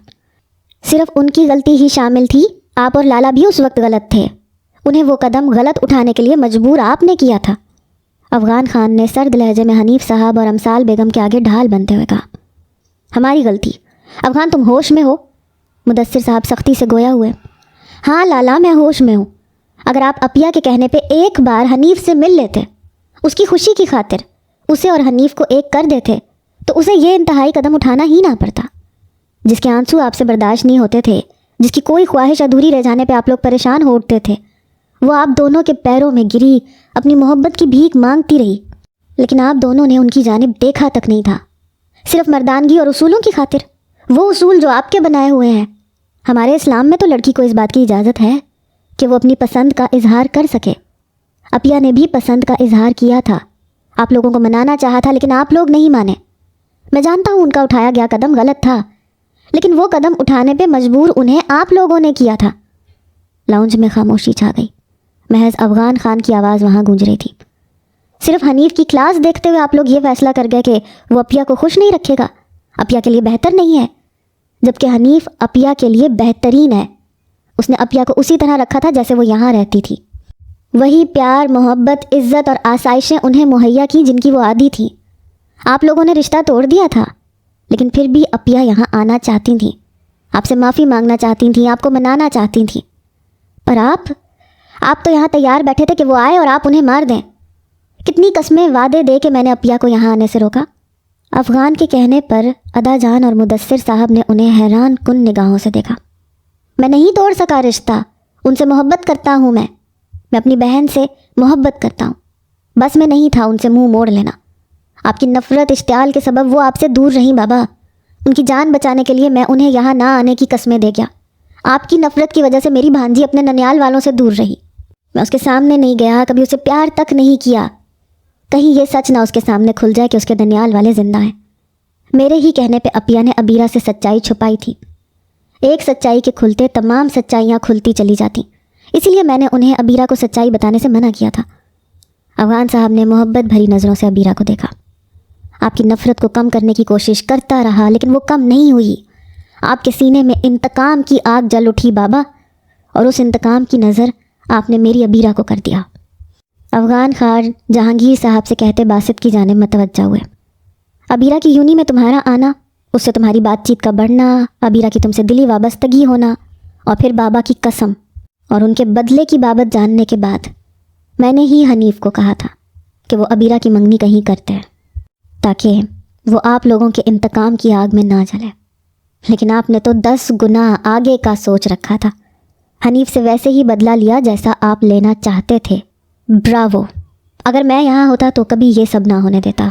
صرف ان کی غلطی ہی شامل تھی، آپ اور لالا بھی اس وقت غلط تھے، انہیں وہ قدم غلط اٹھانے کے لیے مجبور آپ نے کیا تھا۔ افغان خان نے سرد لہجے میں حنیف صاحب اور امسال بیگم کے آگے ڈھال بنتے ہوئے کہا۔ ہماری غلطی؟ افغان تم ہوش میں ہو؟ مدثر صاحب سختی سے گویا ہوئے۔ ہاں لالا، میں ہوش میں ہوں۔ اگر آپ اپیا کے کہنے پہ ایک بار حنیف سے مل لیتے، اس کی خوشی کی خاطر اسے اور حنیف کو ایک کر دیتے، تو اسے یہ انتہائی قدم اٹھانا ہی نہ پڑتا۔ جس کے آنسو آپ سے برداشت نہیں ہوتے تھے، جس کی کوئی خواہش ادھوری رہ جانے پہ آپ لوگ پریشان ہو اٹھتے تھے، وہ آپ دونوں کے پیروں میں گری، اپنی محبت کی بھیک مانگتی رہی، لیکن آپ دونوں نے ان کی جانب دیکھا تک نہیں تھا، صرف مردانگی اور اصولوں کی خاطر، وہ اصول جو آپ کے بنائے ہوئے ہیں۔ ہمارے اسلام میں تو لڑکی کو اس بات کی اجازت ہے کہ وہ اپنی پسند کا اظہار کر سکے۔ اپیا نے بھی پسند کا اظہار کیا تھا، آپ لوگوں کو منانا چاہا تھا، لیکن آپ لوگ نہیں مانے۔ میں جانتا ہوں ان کا اٹھایا گیا قدم غلط تھا، لیکن وہ قدم اٹھانے پہ مجبور انہیں آپ لوگوں نے کیا تھا۔ لاؤنج میں خاموشی چھا گئی، محض افغان خان کی آواز وہاں گونج رہی تھی۔ صرف حنیف کی کلاس دیکھتے ہوئے آپ لوگ یہ فیصلہ کر گئے کہ وہ اپیا کو خوش نہیں رکھے گا، اپیا کے لیے بہتر نہیں ہے، جبکہ حنیف اپیا کے لیے بہترین ہے۔ اس نے اپیا کو اسی طرح رکھا تھا جیسے وہ یہاں رہتی تھی۔ وہی پیار، محبت، عزت اور آسائشیں انہیں مہیا کی جن کی وہ عادی تھیں۔ آپ لوگوں نے رشتہ توڑ دیا تھا، لیکن پھر بھی اپیا یہاں آنا چاہتی تھیں، آپ سے معافی مانگنا چاہتی تھیں، آپ کو منانا چاہتی تھیں، پر آپ تو یہاں تیار بیٹھے تھے کہ وہ آئے اور آپ انہیں مار دیں۔ کتنی قسمیں وعدے دے کے میں نے اپیا کو یہاں آنے سے روکا۔ افغان کے کہنے پر ادا جان اور مدثر صاحب نے انہیں حیران کن نگاہوں سے دیکھا۔ میں نہیں توڑ سکا رشتہ، ان سے محبت کرتا ہوں، میں اپنی بہن سے محبت کرتا ہوں، بس میں نہیں تھا ان سے منہ موڑ لینا۔ آپ کی نفرت، اشتعال کے سبب وہ آپ سے دور رہیں بابا۔ ان کی جان بچانے کے لیے میں انہیں یہاں نہ آنے کی قسمیں دے گیا۔ آپ کی نفرت کی وجہ سے میری بھانجی اپنے ننیال والوں سے دور رہی۔ میں اس کے سامنے نہیں گیا، کبھی اسے پیار تک نہیں کیا۔ کہیں یہ سچ نہ اس کے سامنے کھل جائے کہ اس کے ننیال والے زندہ ہیں۔ میرے ہی کہنے پہ اپیا نے ابیرہ سے سچائی چھپائی تھی۔ ایک سچائی کے کھلتے تمام سچائیاں کھلتی چلی جاتی، اسی لیے میں نے انہیں ابیرہ کو سچائی بتانے سے منع کیا تھا۔ افغان صاحب نے محبت بھری نظروں سے ابیرہ کو دیکھا۔ آپ کی نفرت کو کم کرنے کی کوشش کرتا رہا، لیکن وہ کم نہیں ہوئی۔ آپ کے سینے میں انتقام کی آگ جل اٹھی بابا، اور اس انتقام کی نظر آپ نے میری ابیرہ کو کر دیا۔ افغان خان جہانگیر صاحب سے کہتے باسط کی جانب متوجہ ہوئے۔ ابیرہ کی یونی میں تمہارا آنا، اس سے تمہاری بات چیت کا بڑھنا، ابیرہ کی تم سے دلی وابستگی ہونا، اور پھر بابا کی قسم اور ان کے بدلے کی بابت جاننے کے بعد میں نے ہی حنیف کو کہا تھا کہ وہ ابیرہ کی منگنی کہیں کرتے ہیں تاکہ وہ آپ لوگوں کے انتقام کی آگ میں نہ جلے، لیکن آپ نے تو 10 گنا آگے کا سوچ رکھا تھا۔ حنیف سے ویسے ہی بدلہ لیا جیسا آپ لینا چاہتے تھے۔ براوو! اگر میں یہاں ہوتا تو کبھی یہ سب نہ ہونے دیتا۔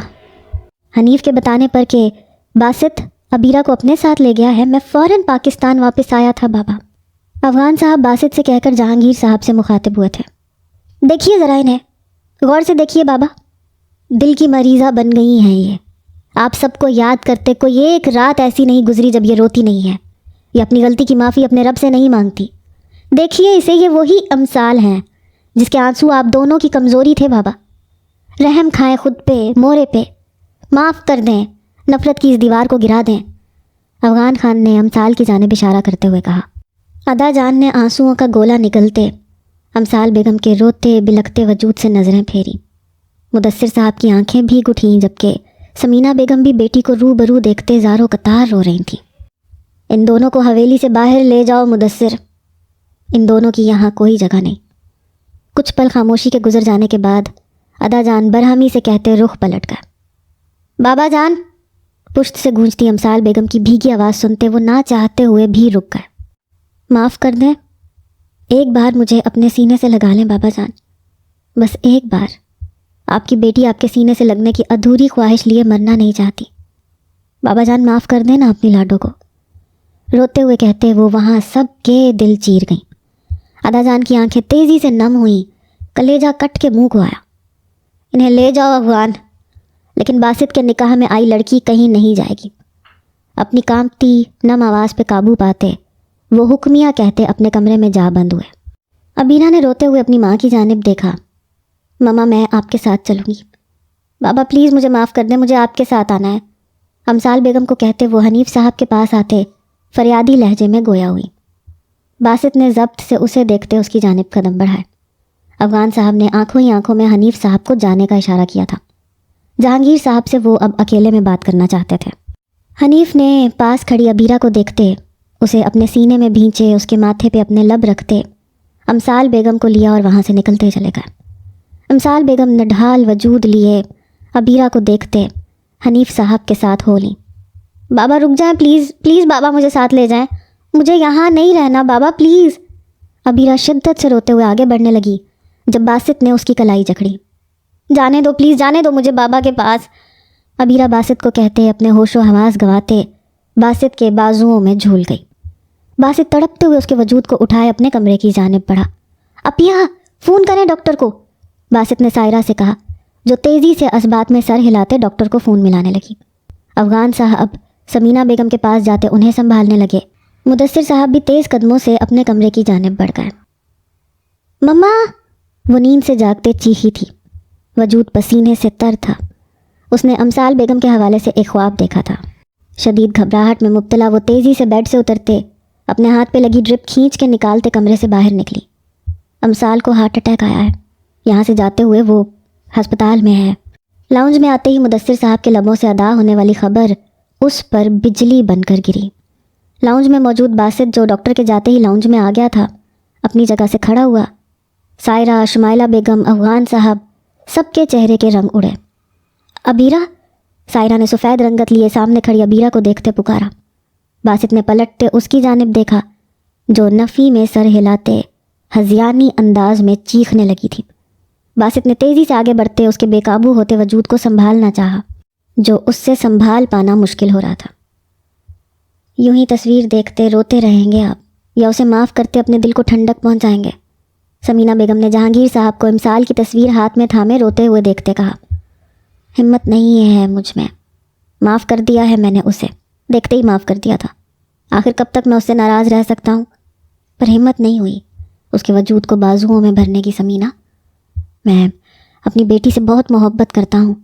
حنیف کے بتانے پر کہ باسط ابیرہ کو اپنے ساتھ لے گیا ہے، میں فوراً پاکستان واپس آیا تھا بابا۔ افغان صاحب باسط سے کہہ کر جہانگیر صاحب سے مخاطب ہوئے تھے۔ دیکھیے ذرا انہیں، غور سے دیکھیے بابا، دل کی مریضہ بن گئی ہیں یہ۔ آپ سب کو یاد کرتے کوئی ایک رات ایسی نہیں گزری جب یہ روتی نہیں ہے، یہ اپنی غلطی کی معافی اپنے رب سے نہیں مانگتی۔ دیکھیے اسے، یہ وہی امثال ہیں جس کے آنسو آپ دونوں کی کمزوری تھے بابا۔ رحم کھائیں خود پہ، مورے پہ، معاف کر دیں، نفرت کی اس دیوار کو گرا دیں۔ افغان خان نے امثال کی جانب اشارہ کرتے ہوئے کہا۔ ادا جان نے آنسوؤں کا گولا نگلتے امثال بیگم کے روتے بلکتے وجود سے نظریں پھیری۔ مدثر صاحب کی آنکھیں بھیگ اٹھیں، جبکہ سمینہ بیگم بھی بیٹی کو روبرو دیکھتے زاروں قطار رو رہی تھیں۔ ان دونوں کو حویلی سے باہر لے جاؤ مدثر، ان دونوں کی یہاں کوئی جگہ نہیں۔ کچھ پل خاموشی کے گزر جانے کے بعد ادا جان برہمی سے کہتے رخ پلٹ گئے۔ بابا جان! پشت سے گونجتی امثال بیگم کی بھیگی آواز سنتے وہ نہ چاہتے ہوئے بھی رک گئے۔ معاف کر دیں، ایک بار مجھے اپنے سینے سے لگا لیں بابا جان، بس ایک بار۔ آپ کی بیٹی آپ کے سینے سے لگنے کی ادھوری خواہش لیے مرنا نہیں چاہتی۔ بابا جان معاف کر دیں نا اپنی لاڈو کو۔ روتے ہوئے کہتے وہ وہاں سب کے دل چیر گئیں۔ ادا جان کی آنکھیں تیزی سے نم ہوئیں، کلیجہ کٹ کے منہ کو آیا۔ انہیں لے جاؤ افغان، لیکن باسط کے نکاح میں آئی لڑکی کہیں نہیں جائے گی۔ اپنی کانپتی نم آواز پہ قابو پاتے وہ حکمیہ کہتے اپنے کمرے میں جا بند ہوئے۔ ابیرہ نے روتے ہوئے اپنی ماں کی جانب دیکھا۔ ماما میں آپ کے ساتھ چلوں گی۔ بابا پلیز مجھے معاف کر دیں، مجھے آپ کے ساتھ آنا ہے۔ امثال بیگم کو کہتے وہ حنیف صاحب کے پاس آتے فریادی لہجے میں گویا ہوئی۔ باسط نے ضبط سے اسے دیکھتے اس کی جانب قدم بڑھائے۔ افغان صاحب نے آنکھوں ہی آنکھوں میں حنیف صاحب کو جانے کا اشارہ کیا تھا۔ جہانگیر صاحب سے وہ اب اکیلے میں بات کرنا چاہتے تھے۔ حنیف نے پاس کھڑی ابیرہ کو دیکھتے اسے اپنے سینے میں بھینچے، اس کے ماتھے پہ اپنے لب رکھتے امثال بیگم کو لیا اور وہاں سے نکلتے چلے گئے۔ امثال بیگم نڈھال وجود لیے ابیرہ کو دیکھتے حنیف صاحب کے ساتھ ہو لیں۔ بابا رک جائیں پلیز، پلیز بابا مجھے ساتھ لے جائیں، مجھے یہاں نہیں رہنا بابا پلیز۔ ابیرہ شدت سے روتے ہوئے آگے بڑھنے لگی جب باسط نے اس کی کلائی جکڑی۔ جانے دو پلیز، جانے دو مجھے بابا کے پاس۔ ابیرہ باسط کو کہتے اپنے ہوش و حواس گنواتے باسط کے بازوؤں میں جھول گئی۔ باسط تڑپتے ہوئے اس کے وجود کو اٹھائے اپنے کمرے کی جانب بڑھا۔ اپیا فون کریں ڈاکٹر کو، باسط نے سائرہ سے کہا، جو تیزی سے اسبات میں سر ہلاتے ڈاکٹر کو فون ملانے لگی۔ افغان صاحب سمینہ بیگم کے پاس جاتے انہیں سنبھالنے لگے۔ مدثر صاحب بھی تیز قدموں سے اپنے کمرے کی جانب بڑھ گئے۔ مما! وہ نیند سے جاگتے چیخی تھی، وجود پسینے سے تر تھا۔ اس نے امثال بیگم کے حوالے سے ایک خواب دیکھا تھا۔ شدید گھبراہٹ میں مبتلا وہ تیزی سے بیڈ سے اترتے اپنے ہاتھ پہ لگی ڈرپ کھینچ کے نکالتے کمرے سے باہر نکلی۔ امثال کو ہارٹ اٹیک آیا ہے، یہاں سے جاتے ہوئے وہ ہسپتال میں ہے۔ لاؤنج میں آتے ہی مدثر صاحب کے لبوں سے ادا ہونے والی خبر اس پر بجلی بن کر گری۔ لاؤنج میں موجود باسط، جو ڈاکٹر کے جاتے ہی لاؤنج میں آ گیا تھا، اپنی جگہ سے کھڑا ہوا۔ سائرہ، شمائلہ بیگم، افغان صاحب، سب کے چہرے کے رنگ اڑے۔ ابیرہ؟ سائرہ نے سفید رنگت لیے سامنے کھڑی ابیرہ کو دیکھتے پکارا۔ باسط نے پلٹتے اس کی جانب دیکھا، جو نفی میں سر ہلاتے ہذیانی انداز میں چیخنے لگی تھی۔ باسط نے تیزی سے آگے بڑھتے اس کے بے قابو ہوتے وجود کو سنبھالنا چاہا، جو اس سے سنبھال پانا مشکل ہو رہا تھا۔ یوں ہی تصویر دیکھتے روتے رہیں گے آپ، یا اسے معاف کرتے اپنے دل کو ٹھنڈک پہنچائیں گے؟ سمینہ بیگم نے جہانگیر صاحب کو امسال کی تصویر ہاتھ میں تھامے روتے ہوئے دیکھتے کہا۔ ہمت نہیں ہے مجھ میں، معاف کر دیا ہے میں نے اسے، دیکھتے ہی معاف کر دیا تھا۔ آخر کب تک میں اس سے ناراض رہ سکتا ہوں؟ پر ہمت نہیں ہوئی اس کے وجود کو بازوؤں میں بھرنے کی۔ سمینہ، میں اپنی بیٹی سے بہت محبت کرتا ہوں۔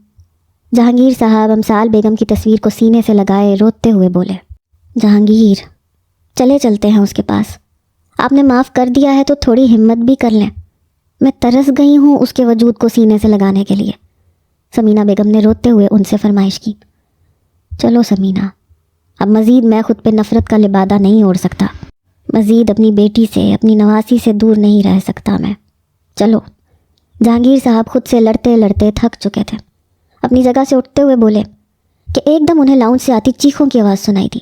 جہانگیر صاحب امسال بیگم کی تصویر کو سینے سے لگائے روتے ہوئے بولے۔ جہانگیر، چلے چلتے ہیں اس کے پاس، آپ نے معاف کر دیا ہے تو تھوڑی ہمت بھی کر لیں، میں ترس گئی ہوں اس کے وجود کو سینے سے لگانے کے لیے۔ سمینہ بیگم نے روتے ہوئے ان سے فرمائش کی۔ چلو سمینہ، اب مزید میں خود پہ نفرت کا لبادہ نہیں اوڑھ سکتا، مزید اپنی بیٹی سے، اپنی نواسی سے دور نہیں رہ سکتا میں، چلو۔ جہانگیر صاحب خود سے لڑتے لڑتے تھک چکے تھے۔ اپنی جگہ سے اٹھتے ہوئے بولے کہ ایک دم انہیں لاؤنج سے آتی چیخوں کی آواز سنائی دی۔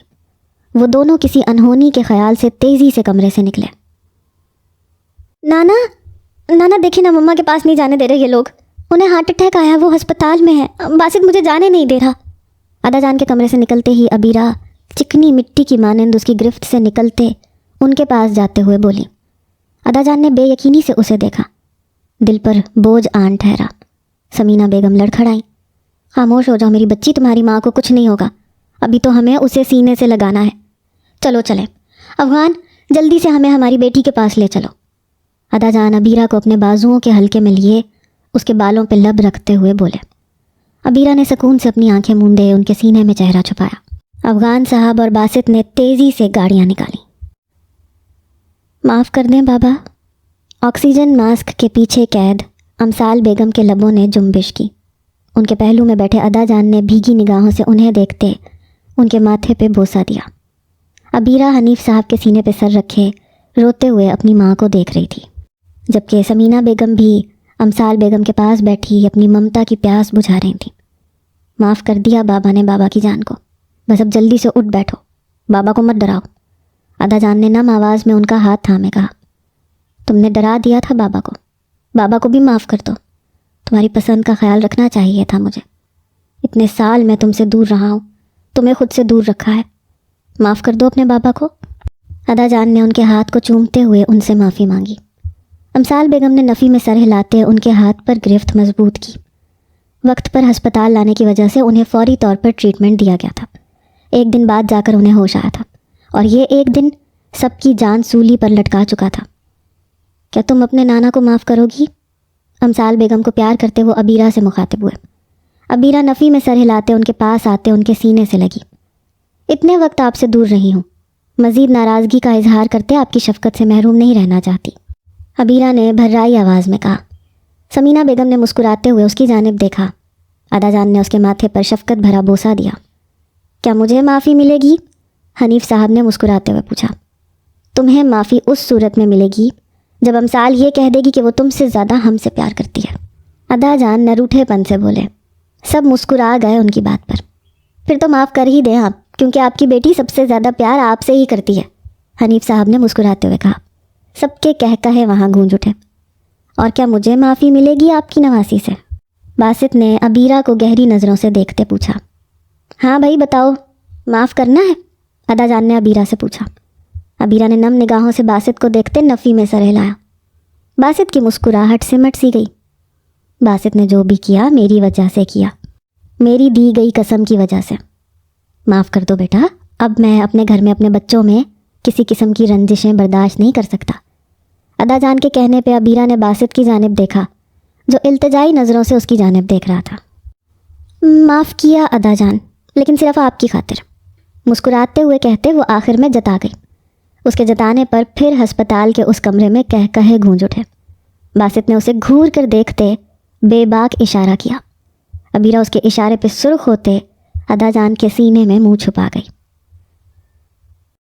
وہ دونوں کسی انہونی کے خیال سے تیزی سے کمرے سے نکلے۔ نانا، نانا دیکھیں نا، مما کے پاس نہیں جانے دے رہے یہ لوگ، انہیں ہارٹ اٹیک آیا، وہ ہسپتال میں ہے، باسط مجھے جانے نہیں دے رہا۔ ادا جان کے کمرے سے نکلتے ہی ابیرہ چکنی مٹی کی مانند اس کی گرفت سے نکلتے ان کے پاس جاتے ہوئے بولی۔ ادا جان نے بے یقینی سے اسے دیکھا، دل پر بوجھ آن ٹھہرا۔ سمینہ بیگم لڑکھڑائیں۔ خاموش ہو جاؤ میری بچی، تمہاری ماں کو کچھ نہیں ہوگا، ابھی تو ہمیں اسے سینے سے لگانا ہے، چلو چلیں۔ افغان، جلدی سے ہمیں ہماری بیٹی کے پاس لے چلو۔ ادا جان ابیرہ کو اپنے بازوؤں کے حلقے میں لیے اس کے بالوں پہ لب رکھتے ہوئے بولے۔ ابیرہ نے سکون سے اپنی آنکھیں موندے ان کے سینے میں چہرہ چھپایا۔ افغان صاحب اور باسط نے تیزی سے گاڑیاں نکالی۔ معاف کر دیں بابا۔ آکسیجن ماسک کے پیچھے قید امسال بیگم کے لبوں نے جنبش کی۔ ان کے پہلو میں بیٹھے ادا جان نے بھیگی نگاہوں سے انہیں دیکھتے ان کے ماتھے پہ بوسہ دیا۔ ابیرہ حنیف صاحب کے سینے پہ سر رکھے روتے ہوئے اپنی ماں کو دیکھ رہی تھی، جبکہ سمینہ بیگم بھی امسال بیگم کے پاس بیٹھی اپنی ممتا کی پیاس بجھا رہی تھیں۔ معاف کر دیا بابا نے بابا کی جان کو، بس اب جلدی سے اٹھ بیٹھو، بابا کو مت ڈراؤ۔ ادا جان نے نم آواز میں ان کا ہاتھ تھامے کہا۔ تم نے ڈرا دیا تھا بابا کو بھی معاف کر دو، تمہاری پسند کا خیال رکھنا چاہیے تھا مجھے، اتنے سال میں تم سے دور رہا ہوں، تمہیں خود سے دور رکھا ہے، معاف کر دو اپنے بابا کو۔ ادا جان نے ان کے ہاتھ کو چومتے ہوئے ان سے معافی مانگی۔ امسال بیگم نے نفی میں سر ہلاتے ان کے ہاتھ پر گرفت مضبوط کی۔ وقت پر ہسپتال لانے کی وجہ سے انہیں فوری طور پر ٹریٹمنٹ دیا گیا تھا۔ ایک دن بعد جا کر انہیں ہوش آیا تھا، اور یہ ایک دن سب کی جان سولی پر لٹکا چکا تھا۔ کیا تم اپنے نانا کو معاف کرو گی؟ امسال بیگم کو پیار کرتے وہ ابیرہ سے مخاطب ہوئے۔ ابیرہ نفی میں سر ہلاتے ان کے پاس آتے ان کے سینے سے لگی۔ اتنے وقت آپ سے دور رہی ہوں، مزید ناراضگی کا اظہار کرتے آپ کی شفقت سے محروم نہیں رہنا چاہتی، ابیرہ نے بھررائی آواز میں کہا۔ سمینہ بیگم نے مسکراتے ہوئے اس کی جانب دیکھا۔ ادا جان نے اس کے ماتھے پر شفقت بھرا بوسہ دیا۔ کیا مجھے معافی ملے گی؟ حنیف صاحب نے مسکراتے ہوئے پوچھا۔ تمہیں معافی اس صورت میں ملے گی جب امسال یہ کہہ دے گی کہ وہ تم سے زیادہ ہم سے پیار کرتی ہے، ادا جان نروٹھے پن سے بولے۔ سب مسکرا گئے ان کی بات پر۔ پھر تو معاف کر ہی دیں آپ، کیونکہ آپ کی بیٹی سب سے زیادہ پیار آپ سے ہی کرتی ہے، حنیف صاحب نے مسکراتے ہوئے کہا۔ سب کے کہے وہاں گونج اٹھے۔ اور کیا مجھے معافی ملے گی آپ کی نواسی سے؟ باسط نے ابیرہ کو گہری نظروں سے دیکھتے پوچھا۔ ہاں بھائی بتاؤ، معاف کرنا ہے؟ ادا جان نے ابیرہ سے پوچھا۔ ابیرہ نے نم نگاہوں سے باسط کو دیکھتے نفی میں سر ہلایا۔ باسط کی مسکراہٹ سمٹ سی گئی۔ باسط نے جو بھی کیا میری وجہ سے کیا، میری دی گئی قسم کی وجہ سے۔ معاف کر دو بیٹا، اب میں اپنے گھر میں اپنے بچوں میں کسی قسم کی رنجشیں برداشت نہیں کر سکتا۔ ادا جان کے کہنے پہ ابیرہ نے باسط کی جانب دیکھا، جو التجائی نظروں سے اس کی جانب دیکھ رہا تھا۔ معاف کیا ادا جان، لیکن صرف آپ کی خاطر، مسکراتے ہوئے کہتے وہ آخر میں جتا گئی۔ اس کے جتانے پر پھر ہسپتال کے اس کمرے میں کہے گونج اٹھے۔ باسط نے اسے گھور کر دیکھتے بے باک اشارہ کیا۔ ابیرہ اس کے اشارے پہ سرخ ہوتے ادا جان کے سینے میں منہ چھپا گئی۔